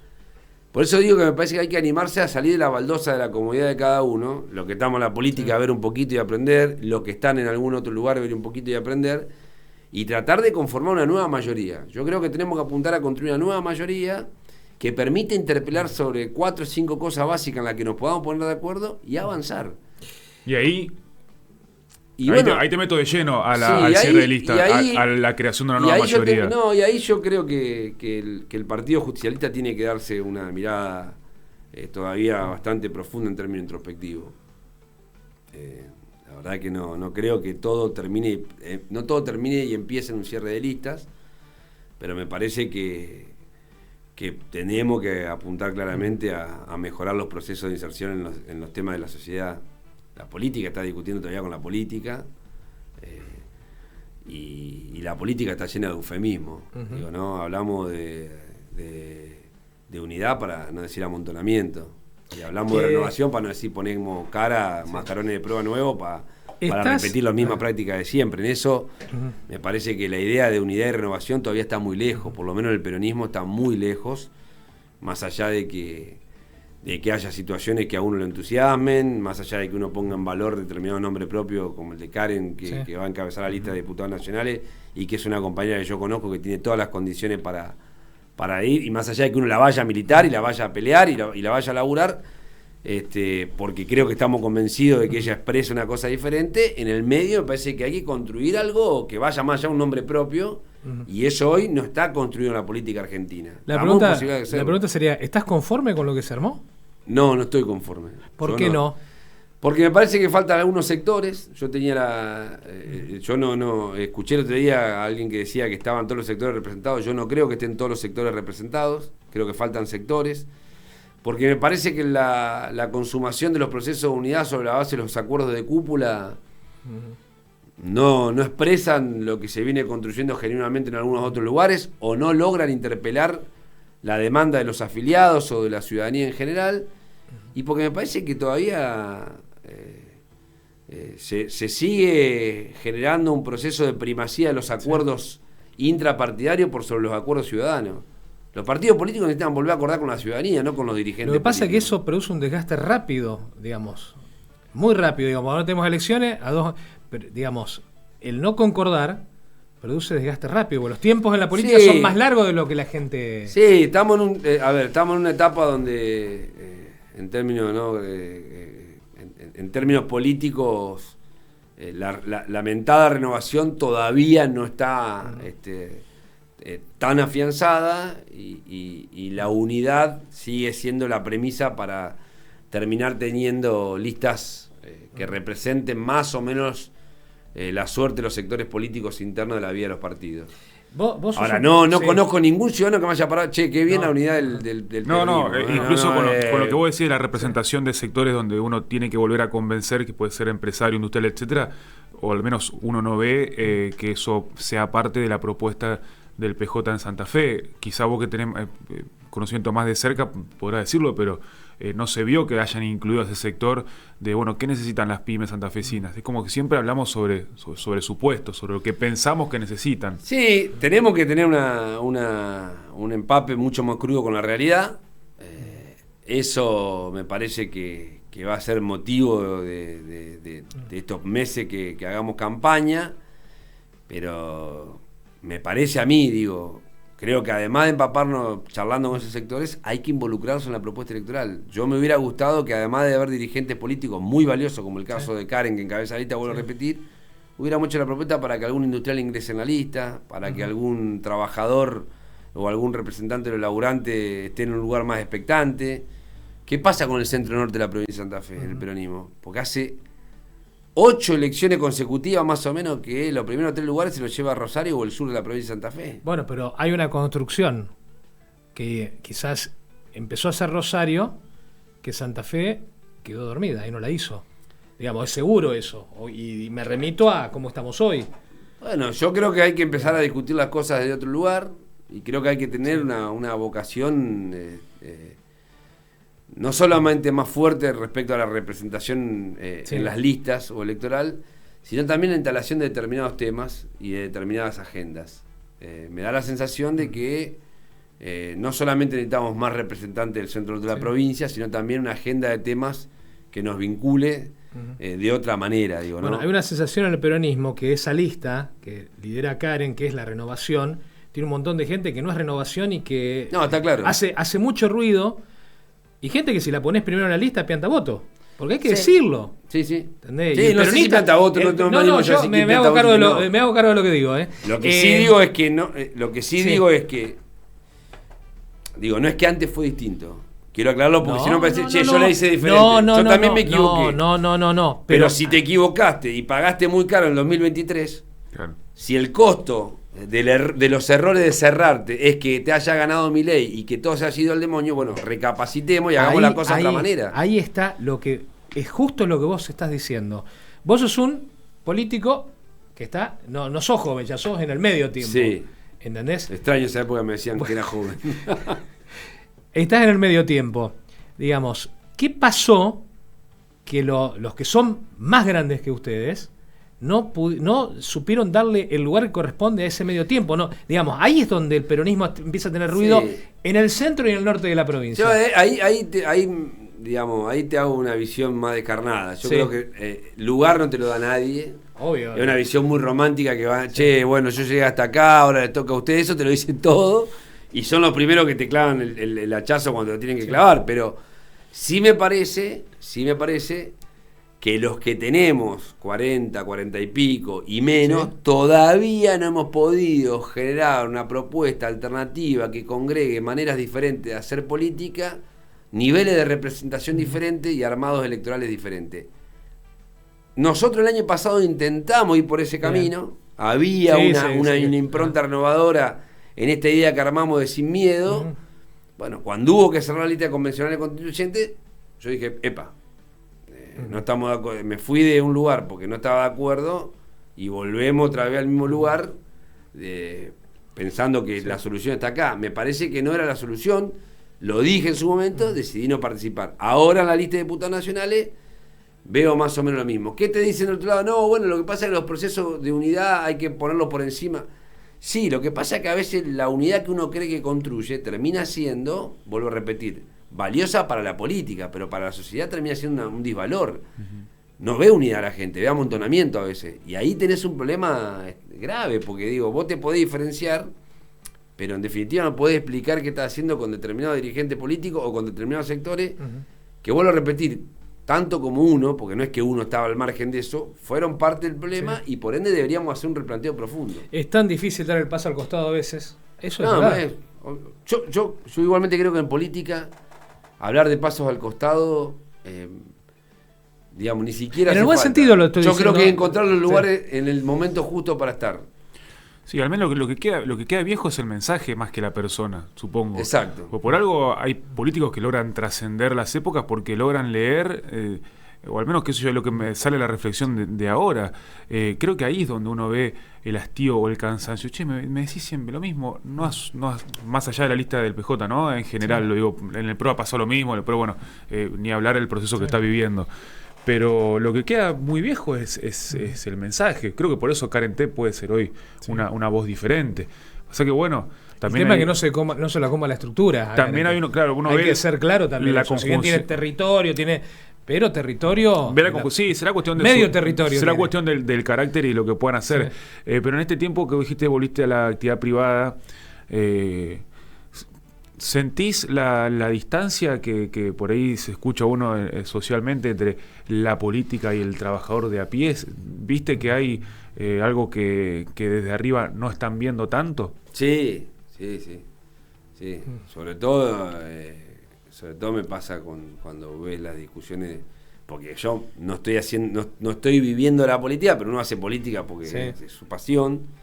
Por eso digo que me parece que hay que animarse a salir de la baldosa de la comodidad de cada uno, los que estamos en la política a ver un poquito y aprender, los que están en algún otro lugar a ver un poquito y aprender, y tratar de conformar una nueva mayoría. Yo creo que tenemos que apuntar a construir una nueva mayoría que permite interpelar sobre 4 o 5 cosas básicas en las que nos podamos poner de acuerdo y avanzar. Y ahí te meto de lleno al cierre de lista, a la creación de una nueva mayoría. Y ahí yo creo que el Partido Justicialista tiene que darse una mirada todavía bastante profunda en términos introspectivos. La verdad que no creo que todo termine, no todo termine y empiece en un cierre de listas, pero me parece que tenemos que apuntar claramente a mejorar los procesos de inserción en los temas de la sociedad. La política está discutiendo todavía con la política y la política está llena de eufemismo. Uh-huh. Digo, ¿no? Hablamos de unidad para no decir amontonamiento. Y hablamos de renovación para no decir ponemos mascarones de prueba nuevos para repetir las mismas prácticas de siempre. En eso me parece que la idea de unidad y renovación todavía está muy lejos, por lo menos el peronismo está muy lejos, más allá de que haya situaciones que a uno lo entusiasmen, más allá de que uno ponga en valor determinado nombre propio como el de Karen, que va a encabezar la lista de diputados nacionales y que es una compañera que yo conozco que tiene todas las condiciones para ir, y más allá de que uno la vaya a militar y la vaya a pelear y la vaya a laburar, porque creo que estamos convencidos de que ella expresa una cosa diferente, en el medio me parece que hay que construir algo que vaya más allá de un nombre propio, y eso hoy no está construido en la política argentina. La pregunta sería, ¿estás conforme con lo que se armó? No estoy conforme. ¿Por qué no? Porque me parece que faltan algunos sectores. Yo escuché el otro día a alguien que decía que estaban todos los sectores representados. Yo no creo que estén todos los sectores representados, creo que faltan sectores, porque me parece que la consumación de los procesos de unidad sobre la base de los acuerdos de cúpula no expresan lo que se viene construyendo genuinamente en algunos otros lugares, o no logran interpelar la demanda de los afiliados o de la ciudadanía en general, y porque me parece que todavía se sigue generando un proceso de primacía de los acuerdos intrapartidarios por sobre los acuerdos ciudadanos. Los partidos políticos necesitan volver a acordar con la ciudadanía, no con los dirigentes. Lo que pasa es que eso produce un desgaste rápido, digamos, muy rápido, digamos. Ahora tenemos elecciones, pero, digamos, el no concordar produce desgaste rápido, porque los tiempos en la política son más largos de lo que la gente... Sí, estamos en una etapa donde, en términos en términos políticos, la mentada renovación todavía no está tan afianzada, y la unidad sigue siendo la premisa para terminar teniendo listas que representen más o menos la suerte de los sectores políticos internos de la vida de los partidos. Ahora, no conozco ningún ciudadano que me haya parado, qué bien la unidad del incluso con lo que vos decís de la representación de sectores donde uno tiene que volver a convencer, que puede ser empresario, industrial, etcétera, o al menos uno no ve que eso sea parte de la propuesta del PJ en Santa Fe. Quizá vos que tenés conocimiento más de cerca podrás decirlo, pero no se vio que hayan incluido a ese sector de, ¿qué necesitan las pymes santafesinas? Es como que siempre hablamos sobre supuestos, sobre lo que pensamos que necesitan. Sí, tenemos que tener un empape mucho más crudo con la realidad. Eso me parece que va a ser motivo de estos meses que hagamos campaña, pero me parece a mí, creo que además de empaparnos charlando con esos sectores, hay que involucrarnos en la propuesta electoral. Yo me hubiera gustado que, además de haber dirigentes políticos muy valiosos, como el caso de Karen, que encabeza la lista, vuelvo a repetir, hubiéramos hecho la propuesta para que algún industrial ingrese en la lista, para que algún trabajador o algún representante de los laburantes esté en un lugar más expectante. ¿Qué pasa con el centro norte de la provincia de Santa Fe, el peronismo? Porque hace 8 elecciones consecutivas más o menos que los primeros 3 lugares se los lleva Rosario o el sur de la provincia de Santa Fe. Bueno, pero hay una construcción que quizás empezó a hacer Rosario, que Santa Fe quedó dormida y no la hizo. Digamos, es seguro eso. Y me remito a cómo estamos hoy. Bueno, yo creo que hay que empezar a discutir las cosas desde otro lugar. Y creo que hay que tener una vocación no solamente más fuerte respecto a la representación en las listas o electoral, sino también la instalación de determinados temas y de determinadas agendas. Me da la sensación de que no solamente necesitamos más representantes del centro de la provincia, sino también una agenda de temas que nos vincule de otra manera, digo, ¿no? Bueno, hay una sensación en el peronismo que esa lista que lidera Karen, que es la renovación, tiene un montón de gente que no es renovación y que está claro. hace mucho ruido, y gente que si la pones primero en la lista pianta voto. Porque hay que decirlo. Sí. ¿Entendés? Sí, no sé si pianta voto, yo me hago cargo de lo que digo. Lo que sí digo es que digo es que no es que antes fue distinto. Quiero aclararlo porque si no parece, yo la hice diferente. Yo también me equivoqué. No. Pero si te equivocaste y pagaste muy caro en el 2023, claro. Si el costo de los errores de cerrarte es que te haya ganado Milei y que todo se haya ido al demonio, bueno, recapacitemos y hagamos la cosa de otra manera. Ahí está lo que es justo lo que vos estás diciendo. Vos sos un político que está, no sos joven, ya sos en el medio tiempo. Sí. ¿Entendés? Extraño esa época, me decían que era joven. Estás en el medio tiempo. Digamos, ¿qué pasó que los que son más grandes que ustedes no supieron darle el lugar que corresponde a ese medio tiempo? No, digamos, ahí es donde el peronismo empieza a tener ruido, en el centro y en el norte de la provincia. Yo, ahí te hago una visión más descarnada. Yo creo que lugar no te lo da nadie. Obvio. Es una visión muy romántica que va, bueno, yo llegué hasta acá, ahora les toca a ustedes, eso te lo dicen todo, y son los primeros que te clavan el hachazo cuando lo tienen que clavar, pero sí me parece que los que tenemos 40 y pico y menos, todavía no hemos podido generar una propuesta alternativa que congregue maneras diferentes de hacer política, niveles de representación diferentes y armados electorales diferentes. Nosotros el año pasado intentamos ir por ese camino, había una impronta renovadora en esta idea que armamos de Sin Miedo. Bueno, cuando hubo que cerrar la lista convencional constituyente, yo dije, no estamos de acuerdo. Me fui de un lugar porque no estaba de acuerdo y volvemos otra vez al mismo lugar pensando que la solución está acá. Me parece que no era la solución, lo dije en su momento, decidí no participar. Ahora en la lista de diputados nacionales veo más o menos lo mismo. ¿Qué te dicen del otro lado? No, bueno, lo que pasa es que los procesos de unidad hay que ponerlos por encima. Sí, lo que pasa es que a veces la unidad que uno cree que construye termina siendo, vuelvo a repetir, valiosa para la política, pero para la sociedad termina siendo un disvalor. No ve unidad a la gente, ve amontonamiento a veces. Y ahí tenés un problema grave, porque vos te podés diferenciar, pero en definitiva no podés explicar qué estás haciendo con determinado dirigente político o con determinados sectores, que vuelvo a repetir, tanto como uno, porque no es que uno estaba al margen de eso, fueron parte del problema y por ende deberíamos hacer un replanteo profundo. Es tan difícil dar el paso al costado a veces. Eso es verdad. Yo igualmente creo que en política hablar de pasos al costado, ni siquiera. En el buen sentido lo estoy diciendo. Yo creo que encontrar los lugares en el momento justo para estar. Sí, al menos lo que queda viejo es el mensaje más que la persona, supongo. Exacto. Pues por algo hay políticos que logran trascender las épocas porque logran leer, o al menos que eso es lo que me sale la reflexión de ahora. Creo que ahí es donde uno ve el hastío o el cansancio. Me decís siempre lo mismo, no más allá de la lista del PJ, ¿no? En general, lo digo, en el PRO pasó lo mismo, pero bueno, ni hablar del proceso que está viviendo. Pero lo que queda muy viejo es el mensaje. Creo que por eso Karen T puede ser hoy una voz diferente. O sea que bueno, también el tema es que no se la coma la estructura. También hay uno hay ve que ser claro también. La conjunción tiene territorio, pero territorio. Sí, será cuestión de medio territorio. Será cuestión del carácter y lo que puedan hacer. Pero en este tiempo que dijiste volviste a la actividad privada, ¿sentís la distancia que por ahí se escucha uno socialmente entre la política y el trabajador de a pie? ¿Viste que hay algo que desde arriba no están viendo tanto? Sí. Sobre todo me pasa cuando ves las discusiones, porque yo no estoy viviendo la política, pero uno hace política porque es su pasión.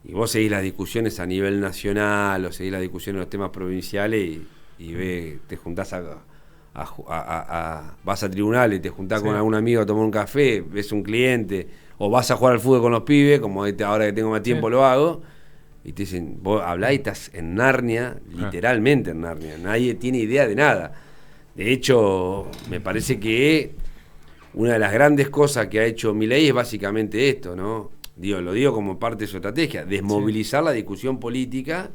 Y vos seguís las discusiones a nivel nacional o seguís las discusiones en los temas provinciales y te juntás vas a tribunales, te juntás con algún amigo a tomar un café, ves un cliente, o vas a jugar al fútbol con los pibes, como ahora que tengo más tiempo lo hago, Y te dicen, vos hablás y estás en Narnia, literalmente en Narnia. Nadie tiene idea de nada. De hecho, me parece que una de las grandes cosas que ha hecho Milei es básicamente esto, ¿no? Lo digo como parte de su estrategia, desmovilizar la discusión política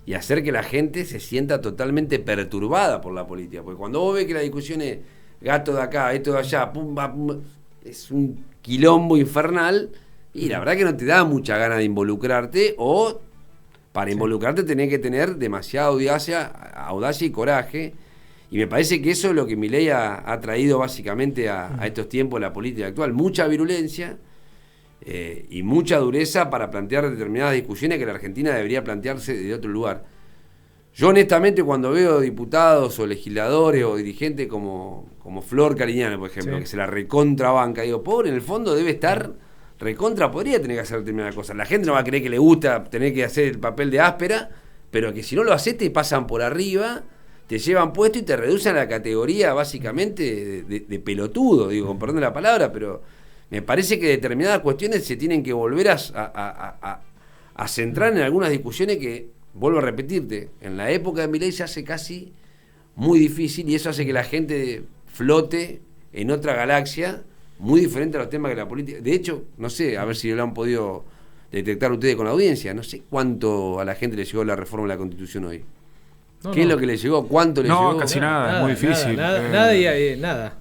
y hacer que la gente se sienta totalmente perturbada por la política. Porque cuando vos ves que la discusión es gato de acá, esto de allá, pum, pum, es un quilombo infernal, y la verdad que no te da mucha gana de involucrarte, o para involucrarte tenés que tener demasiada audacia y coraje. Y me parece que eso es lo que Milei ha traído básicamente a estos tiempos de la política actual. Mucha virulencia y mucha dureza para plantear determinadas discusiones que la Argentina debería plantearse de otro lugar. Yo honestamente cuando veo diputados o legisladores o dirigentes como Flor Cariñana, por ejemplo, que se la recontrabanca, digo, pobre, en el fondo debe estar recontra, podría tener que hacer determinadas cosas. La gente no va a creer que le gusta tener que hacer el papel de áspera, pero que si no lo haces te pasan por arriba, te llevan puesto y te reducen a la categoría básicamente de pelotudo, digo, con perdón de la palabra, pero me parece que determinadas cuestiones se tienen que volver a centrar en algunas discusiones que, vuelvo a repetirte, en la época de Milei se hace casi muy difícil, y eso hace que la gente flote en otra galaxia muy diferente a los temas que la política. De hecho, no sé, a ver si lo han podido detectar ustedes con la audiencia, no sé cuánto a la gente le llegó la reforma de la Constitución hoy. ¿Qué es lo que le llegó? ¿Cuánto le llegó? No, casi nada, muy difícil. Nada.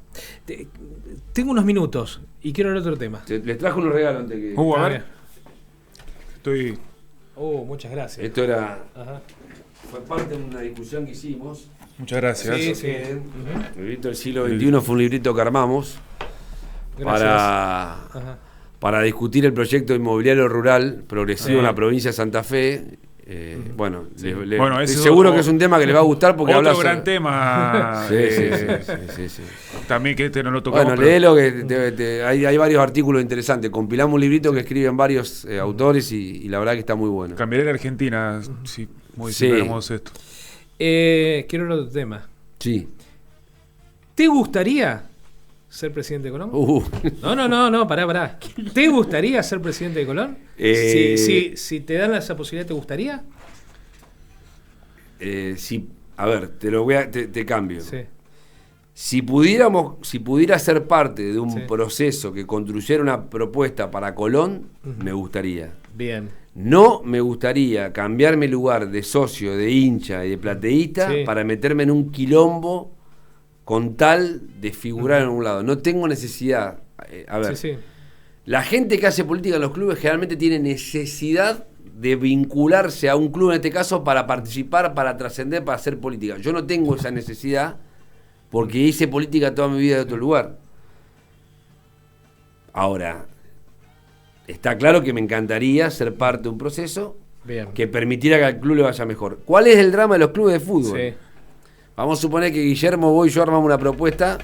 Tengo unos minutos y quiero hablar de otro tema. Les trajo unos regalos antes que... a ver. Estoy... muchas gracias. Esto era... Fue parte de una discusión que hicimos. Muchas gracias. Sí. El librito del siglo XXI fue un librito que armamos para discutir el proyecto inmobiliario rural progresivo en la provincia de Santa Fe. Bueno, seguro que es un tema que les va a gustar porque habla otro gran tema. Sí. También que no lo tocamos. Bueno, léelo, que hay varios artículos interesantes. Compilamos un librito que escriben varios autores y la verdad que está muy bueno. Cambiaré la Argentina si modificáramos esto. Quiero hablar de otro tema. Sí. ¿Te gustaría ser presidente de Colón? No, pará. ¿Te gustaría ser presidente de Colón? Si te dan esa posibilidad, ¿te gustaría? Sí, a ver, te cambio. Sí. Si pudiera ser parte de un proceso que construyera una propuesta para Colón, me gustaría. Bien. No me gustaría cambiar mi lugar de socio, de hincha y de plateísta para meterme en un quilombo con tal de figurar en un lado. No tengo necesidad. A ver, la gente que hace política en los clubes generalmente tiene necesidad de vincularse a un club, en este caso, para participar, para trascender, para hacer política. Yo no tengo esa necesidad porque hice política toda mi vida de otro lugar. Ahora, está claro que me encantaría ser parte de un proceso que permitiera que al club le vaya mejor. ¿Cuál es el drama de los clubes de fútbol? Sí. Vamos a suponer que Guillermo, vos y yo armamos una propuesta,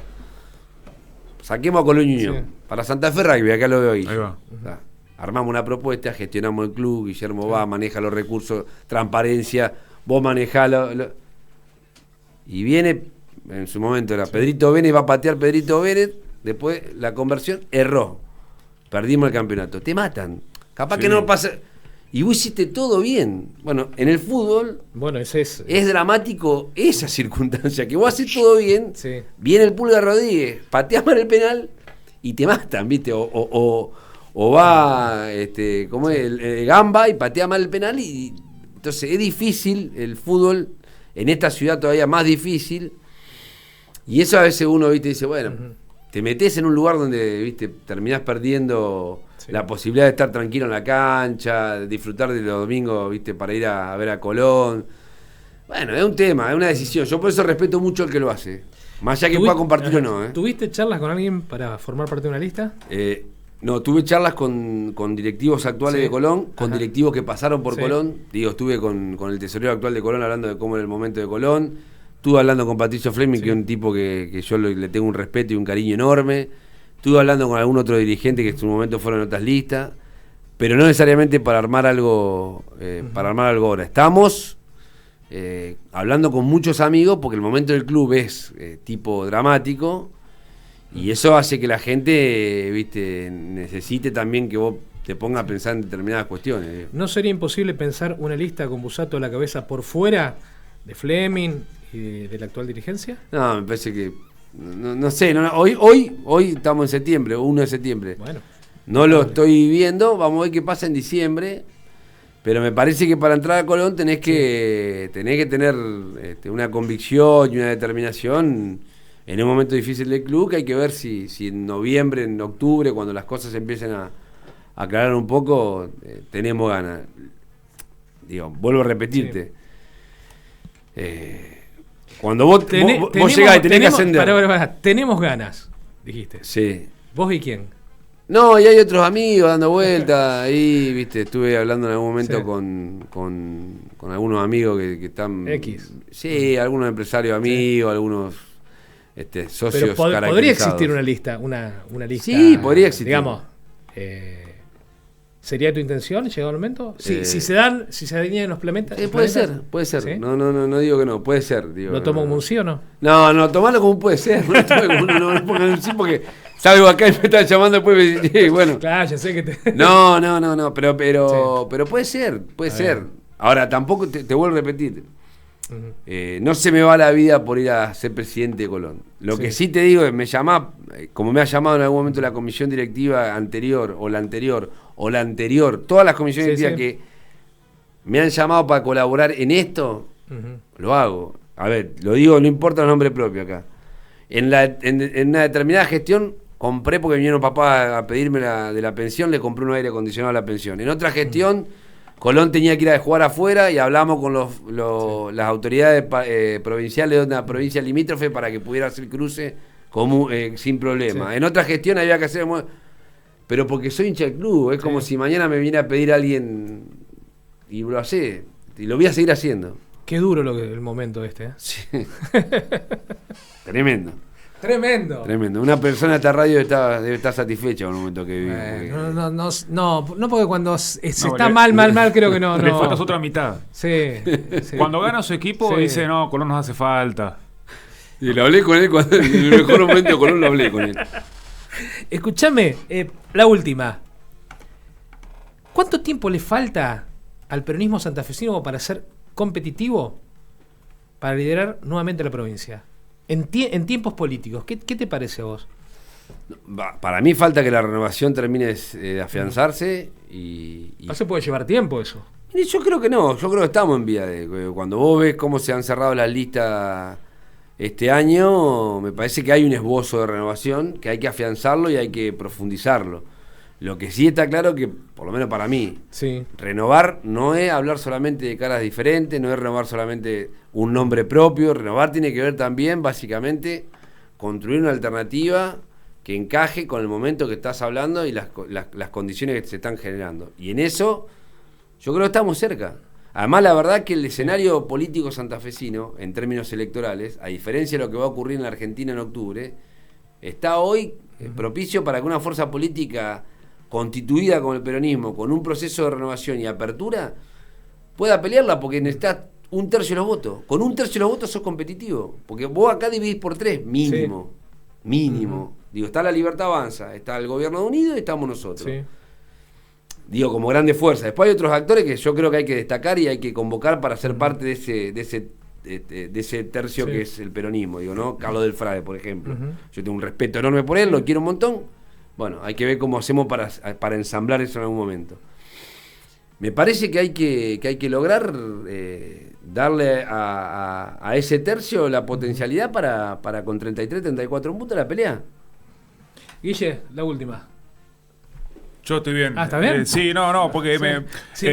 saquemos a Colón Unión, para Santa Fe Rugby, acá lo veo ahí. Ahí va. Armamos una propuesta, gestionamos el club, Guillermo va, maneja los recursos, transparencia, vos manejás y viene, en su momento era Pedrito Vélez, va a patear Pedrito Vélez, después la conversión, erró, perdimos el campeonato, te matan, capaz que no pasa... Y vos hiciste todo bien. Bueno, en el fútbol es dramático esa circunstancia, que vos haces todo bien, viene el Pulga Rodríguez, pateás mal el penal y te matan, ¿viste? O va ¿cómo es? El Gamba y patea mal el penal y entonces es difícil el fútbol, en esta ciudad todavía más difícil, y eso a veces uno, ¿viste? Dice, bueno, te metés en un lugar donde, ¿viste? Terminás perdiendo la posibilidad de estar tranquilo en la cancha, de disfrutar de los domingos, ¿viste? Para ir a ver a Colón. Bueno, es un tema, es una decisión. Yo por eso respeto mucho al que lo hace. Más allá que pueda compartir o no. ¿Tuviste charlas con alguien para formar parte de una lista? No, tuve charlas con directivos actuales de Colón, con directivos que pasaron por Colón. Digo, estuve con el tesorero actual de Colón hablando de cómo era el momento de Colón. Estuve hablando con Patricio Fleming, que es un tipo que yo le tengo un respeto y un cariño enorme. Estuve hablando con algún otro dirigente que en su momento fueron en otras listas, pero no necesariamente para armar algo ahora. Estamos hablando con muchos amigos porque el momento del club es tipo dramático y eso hace que la gente, ¿viste? Necesite también que vos te ponga a pensar en determinadas cuestiones. Digo. ¿No sería imposible pensar una lista con Busato a la cabeza por fuera de Fleming y de la actual dirigencia? No, me parece que... No sé, hoy estamos en septiembre, 1 de septiembre. Bueno. No lo estoy viendo, vamos a ver qué pasa en diciembre. Pero me parece que para entrar a Colón tenés que tener una convicción y una determinación en un momento difícil del club, que hay que ver si en noviembre, en octubre, cuando las cosas empiecen a aclarar un poco, tenemos ganas. Digo, vuelvo a repetirte. Cuando vos llegás y tenés que ascender. Tenemos ganas, dijiste. Sí. ¿Vos y quién? No, y hay otros amigos dando vueltas. Ahí, viste, estuve hablando en algún momento Sí. con algunos amigos que están. X. Sí, algunos empresarios amigos, algunos socios. Pero podría caracterizados. existir una lista. Una lista. Sí, podría existir. Digamos. ¿Sería tu intención llegado el momento? Si se alinean los planetas. Puede ser. ¿Sí? No digo que no, puede ser. Digo, ¿Lo tomo como un sí o no? No, tomarlo como un puede ser. No lo tome como no pongan un sí porque salgo acá y me están llamando después y me dicen, bueno. Claro, ya sé que te. No, pero Sí. puede ser. A ver. Ahora, tampoco te vuelvo a repetir. Ujú. No se me va la vida por ir a ser presidente de Colón. Lo que sí te digo es, me llama, como me ha llamado en algún momento la comisión directiva anterior, o la anterior, todas las comisiones Sí, directivas que me han llamado para colaborar en esto, lo hago. A ver, lo digo, no importa el nombre propio acá. En una determinada gestión compré, porque vinieron papá a pedirme de la pensión, le compré un aire acondicionado a la pensión. En otra gestión, Colón tenía que ir a jugar afuera y hablamos con las autoridades provinciales de una provincia limítrofe para que pudiera hacer cruce sin problema. Sí. En otra gestión había que hacer... Pero porque soy hincha del club, es como si mañana me viniera a pedir a alguien y lo hace, y lo voy a seguir haciendo. Qué duro el momento este. Sí. Tremendo. Tremendo. Una persona de esta radio debe estar satisfecha con el momento que vive. No, porque cuando se está mal, creo que no. Le falta su otra mitad. Sí. Cuando gana su equipo, dice, no, Colón nos hace falta. Y lo hablé con él, en el mejor momento de Colón lo hablé con él. Escúchame, la última. ¿Cuánto tiempo le falta al peronismo santafesino para ser competitivo para liderar nuevamente la provincia? En tiempos políticos, ¿qué te parece a vos? Para mí falta que la renovación termine de afianzarse No se puede llevar tiempo eso. Y yo creo que no, yo creo que estamos en vía de... Cuando vos ves cómo se han cerrado las listas este año, me parece que hay un esbozo de renovación, que hay que afianzarlo y hay que profundizarlo. Lo que sí está claro que, por lo menos para mí, Sí. renovar no es hablar solamente de caras diferentes, no es renovar solamente un nombre propio, renovar tiene que ver también, básicamente, construir una alternativa que encaje con el momento que estás hablando y las condiciones que se están generando. Y en eso, yo creo que estamos cerca. Además, la verdad que el escenario político santafesino, en términos electorales, a diferencia de lo que va a ocurrir en la Argentina en octubre, está hoy propicio para que una fuerza política constituida como el peronismo, con un proceso de renovación y apertura, pueda pelearla, porque necesitas 1/3 de los votos. Con 1/3 de los votos sos competitivo, porque vos acá dividís por 3, mínimo. Sí. Mínimo. Digo, está la Libertad Avanza, está el Gobierno de Unido y estamos nosotros. Sí. Digo, como grande fuerza. Después hay otros actores que yo creo que hay que destacar y hay que convocar para ser parte de ese tercio que es el peronismo. Digo, ¿no? Carlos del Frade, por ejemplo. Yo tengo un respeto enorme por él, lo quiero un montón. Bueno, hay que ver cómo hacemos para ensamblar eso en algún momento. Me parece que hay que lograr darle a ese tercio la potencialidad para con 33, 34 puntos la pelea. Guille, la última. Yo estoy bien. ¿Está bien? Sí, porque Sí.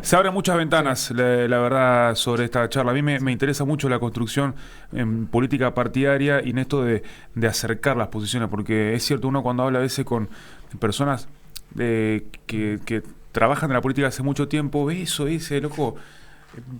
se abren muchas ventanas, la verdad, sobre esta charla. A mí me interesa mucho la construcción en política partidaria y en esto de acercar las posiciones, porque es cierto, uno cuando habla a veces con personas que trabajan en la política hace mucho tiempo, ve eso, dice, loco,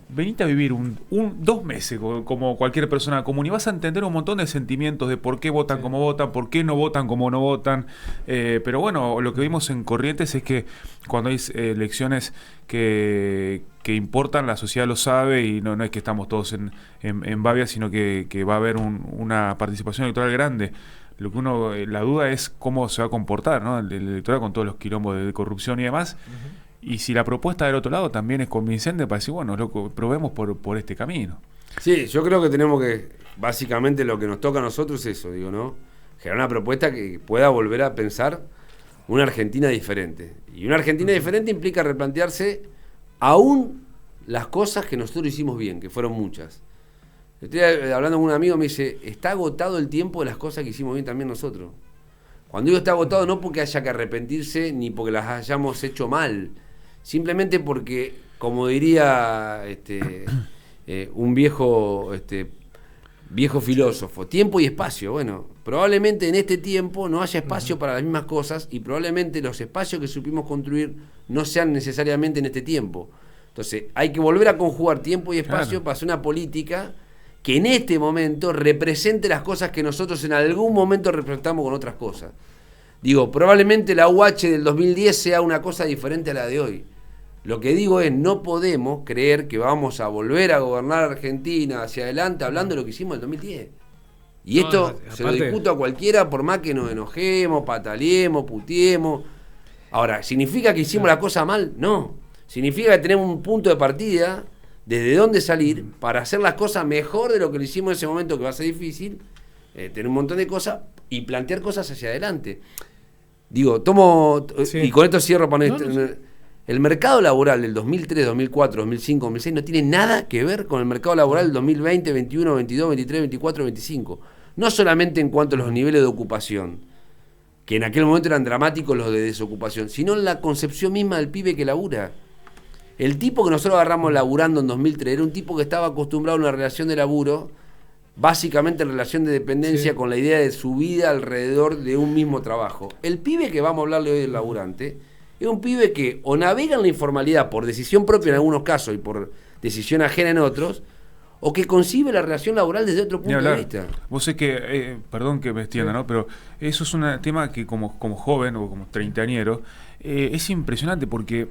venite a vivir 2 meses como cualquier persona común y vas a entender un montón de sentimientos de por qué votan como votan, por qué no votan como no votan. Pero bueno, lo que vimos en Corrientes es que cuando hay elecciones que importan, la sociedad lo sabe y no es que estamos todos en babia, sino que va a haber una participación electoral grande. Lo que uno, la duda es cómo se va a comportar, ¿no? El electorado con todos los quilombos de corrupción y demás. Y si la propuesta del otro lado también es convincente para decir, bueno, loco, probemos por este camino. Sí, yo creo que tenemos que, básicamente lo que nos toca a nosotros es eso, digo, ¿no? Generar una propuesta que pueda volver a pensar una Argentina diferente. Y una Argentina diferente implica replantearse aún las cosas que nosotros hicimos bien, que fueron muchas. Estoy hablando con un amigo, me dice, está agotado el tiempo de las cosas que hicimos bien también nosotros. Cuando digo está agotado, no porque haya que arrepentirse ni porque las hayamos hecho mal, simplemente porque, como diría un viejo filósofo, tiempo y espacio. Bueno, probablemente en este tiempo no haya espacio para las mismas cosas y probablemente los espacios que supimos construir no sean necesariamente en este tiempo. Entonces, hay que volver a conjugar tiempo y espacio para hacer una política que en este momento represente las cosas que nosotros en algún momento representamos con otras cosas. Digo, probablemente la UH del 2010 sea una cosa diferente a la de hoy. Lo que digo es, no podemos creer que vamos a volver a gobernar Argentina hacia adelante hablando de lo que hicimos en el 2010. Y esto se lo discuto a cualquiera, por más que nos enojemos, pataleemos, puteemos. Ahora, ¿significa que hicimos la cosa mal? No. Significa que tenemos un punto de partida desde dónde salir para hacer las cosas mejor de lo que lo hicimos en ese momento, que va a ser difícil, tener un montón de cosas y plantear cosas hacia adelante. Digo, y con esto cierro para el mercado laboral del 2003, 2004, 2005, 2006 no tiene nada que ver con el mercado laboral del 2020, 21, 22, 23, 24, 25. No solamente en cuanto a los niveles de ocupación, que en aquel momento eran dramáticos los de desocupación, sino en la concepción misma del pibe que labura. El tipo que nosotros agarramos laburando en 2003 era un tipo que estaba acostumbrado a una relación de laburo, básicamente en relación de dependencia, con la idea de su vida alrededor de un mismo trabajo. El pibe que vamos a hablarle hoy del laburante es un pibe que o navega en la informalidad por decisión propia en algunos casos y por decisión ajena en otros, o que concibe la relación laboral desde otro punto de vista. Vos sé que, perdón que me extienda, ¿no? Pero eso es un tema que como joven o como treintañero, es impresionante porque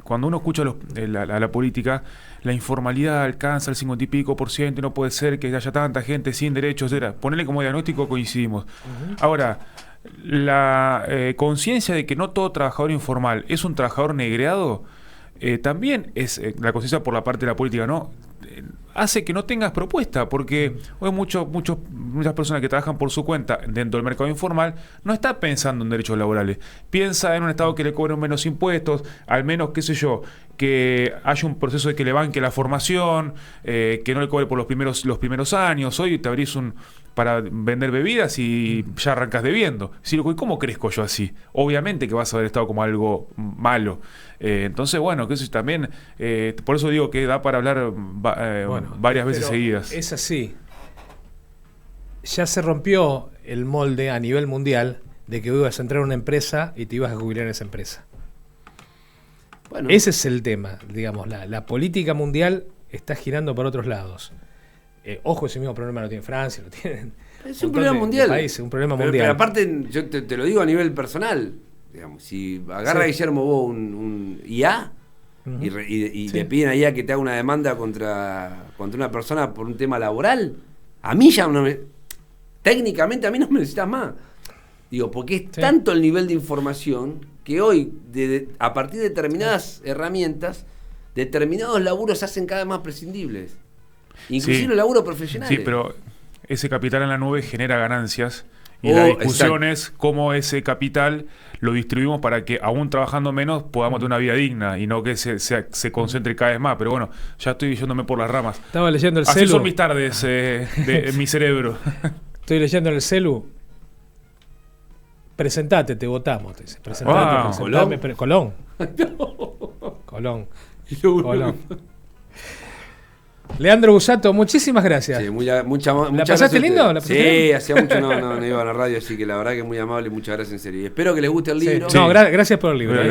cuando uno escucha a la política, la informalidad alcanza el 50 y pico %, y no puede ser que haya tanta gente sin derechos, etc. Ponerle como diagnóstico coincidimos. Ahora, la conciencia de que no todo trabajador informal es un trabajador negreado, también es la conciencia por la parte de la política, ¿no? Hace que no tengas propuesta, porque hoy muchas personas que trabajan por su cuenta dentro del mercado informal no está pensando en derechos laborales, piensa en un Estado que le cobre menos impuestos, al menos, qué sé yo, que haya un proceso de que le banque la formación, que no le cobre por los primeros años. Hoy te abrís para vender bebidas y ya arrancas debiendo. ¿Cómo crezco yo así? Obviamente que vas a ver el Estado como algo malo. Entonces, bueno, que eso también, por eso digo que da para hablar varias veces seguidas. Es así. Ya se rompió el molde a nivel mundial de que ibas a entrar a una empresa y te ibas a jubilar en esa empresa. Bueno, ese es el tema, digamos, la política mundial está girando por otros lados. Ojo, ese mismo problema lo tiene Francia, lo tienen. Es un problema mundial. Países, un problema mundial. Pero aparte, yo te lo digo a nivel personal. Digamos, si agarra a Guillermo Bo un IA y le piden a IA que te haga una demanda contra una persona por un tema laboral, a mí ya no me. Técnicamente a mí no me necesitas más. Digo, porque es tanto el nivel de información que hoy, a partir de determinadas herramientas, determinados laburos se hacen cada vez más prescindibles. Inclusive los laburos profesionales. Sí, pero ese capital en la nube genera ganancias y la discusión es cómo ese capital lo distribuimos para que, aún trabajando menos, podamos tener una vida digna y no que se concentre cada vez más. Pero bueno, ya estoy yéndome por las ramas. Estaba leyendo el Así celu. Son mis tardes en mi cerebro. Estoy leyendo en el celu. Presentate, te votamos. Te dice. Presentate, Colón. Colón. Leandro Busato, muchísimas gracias. Sí, ¿La pasaste lindo? Sí, hacía mucho no iba a la radio, así que la verdad que es muy amable y muchas gracias en serio. Y espero que les guste el libro. No, gracias por el libro.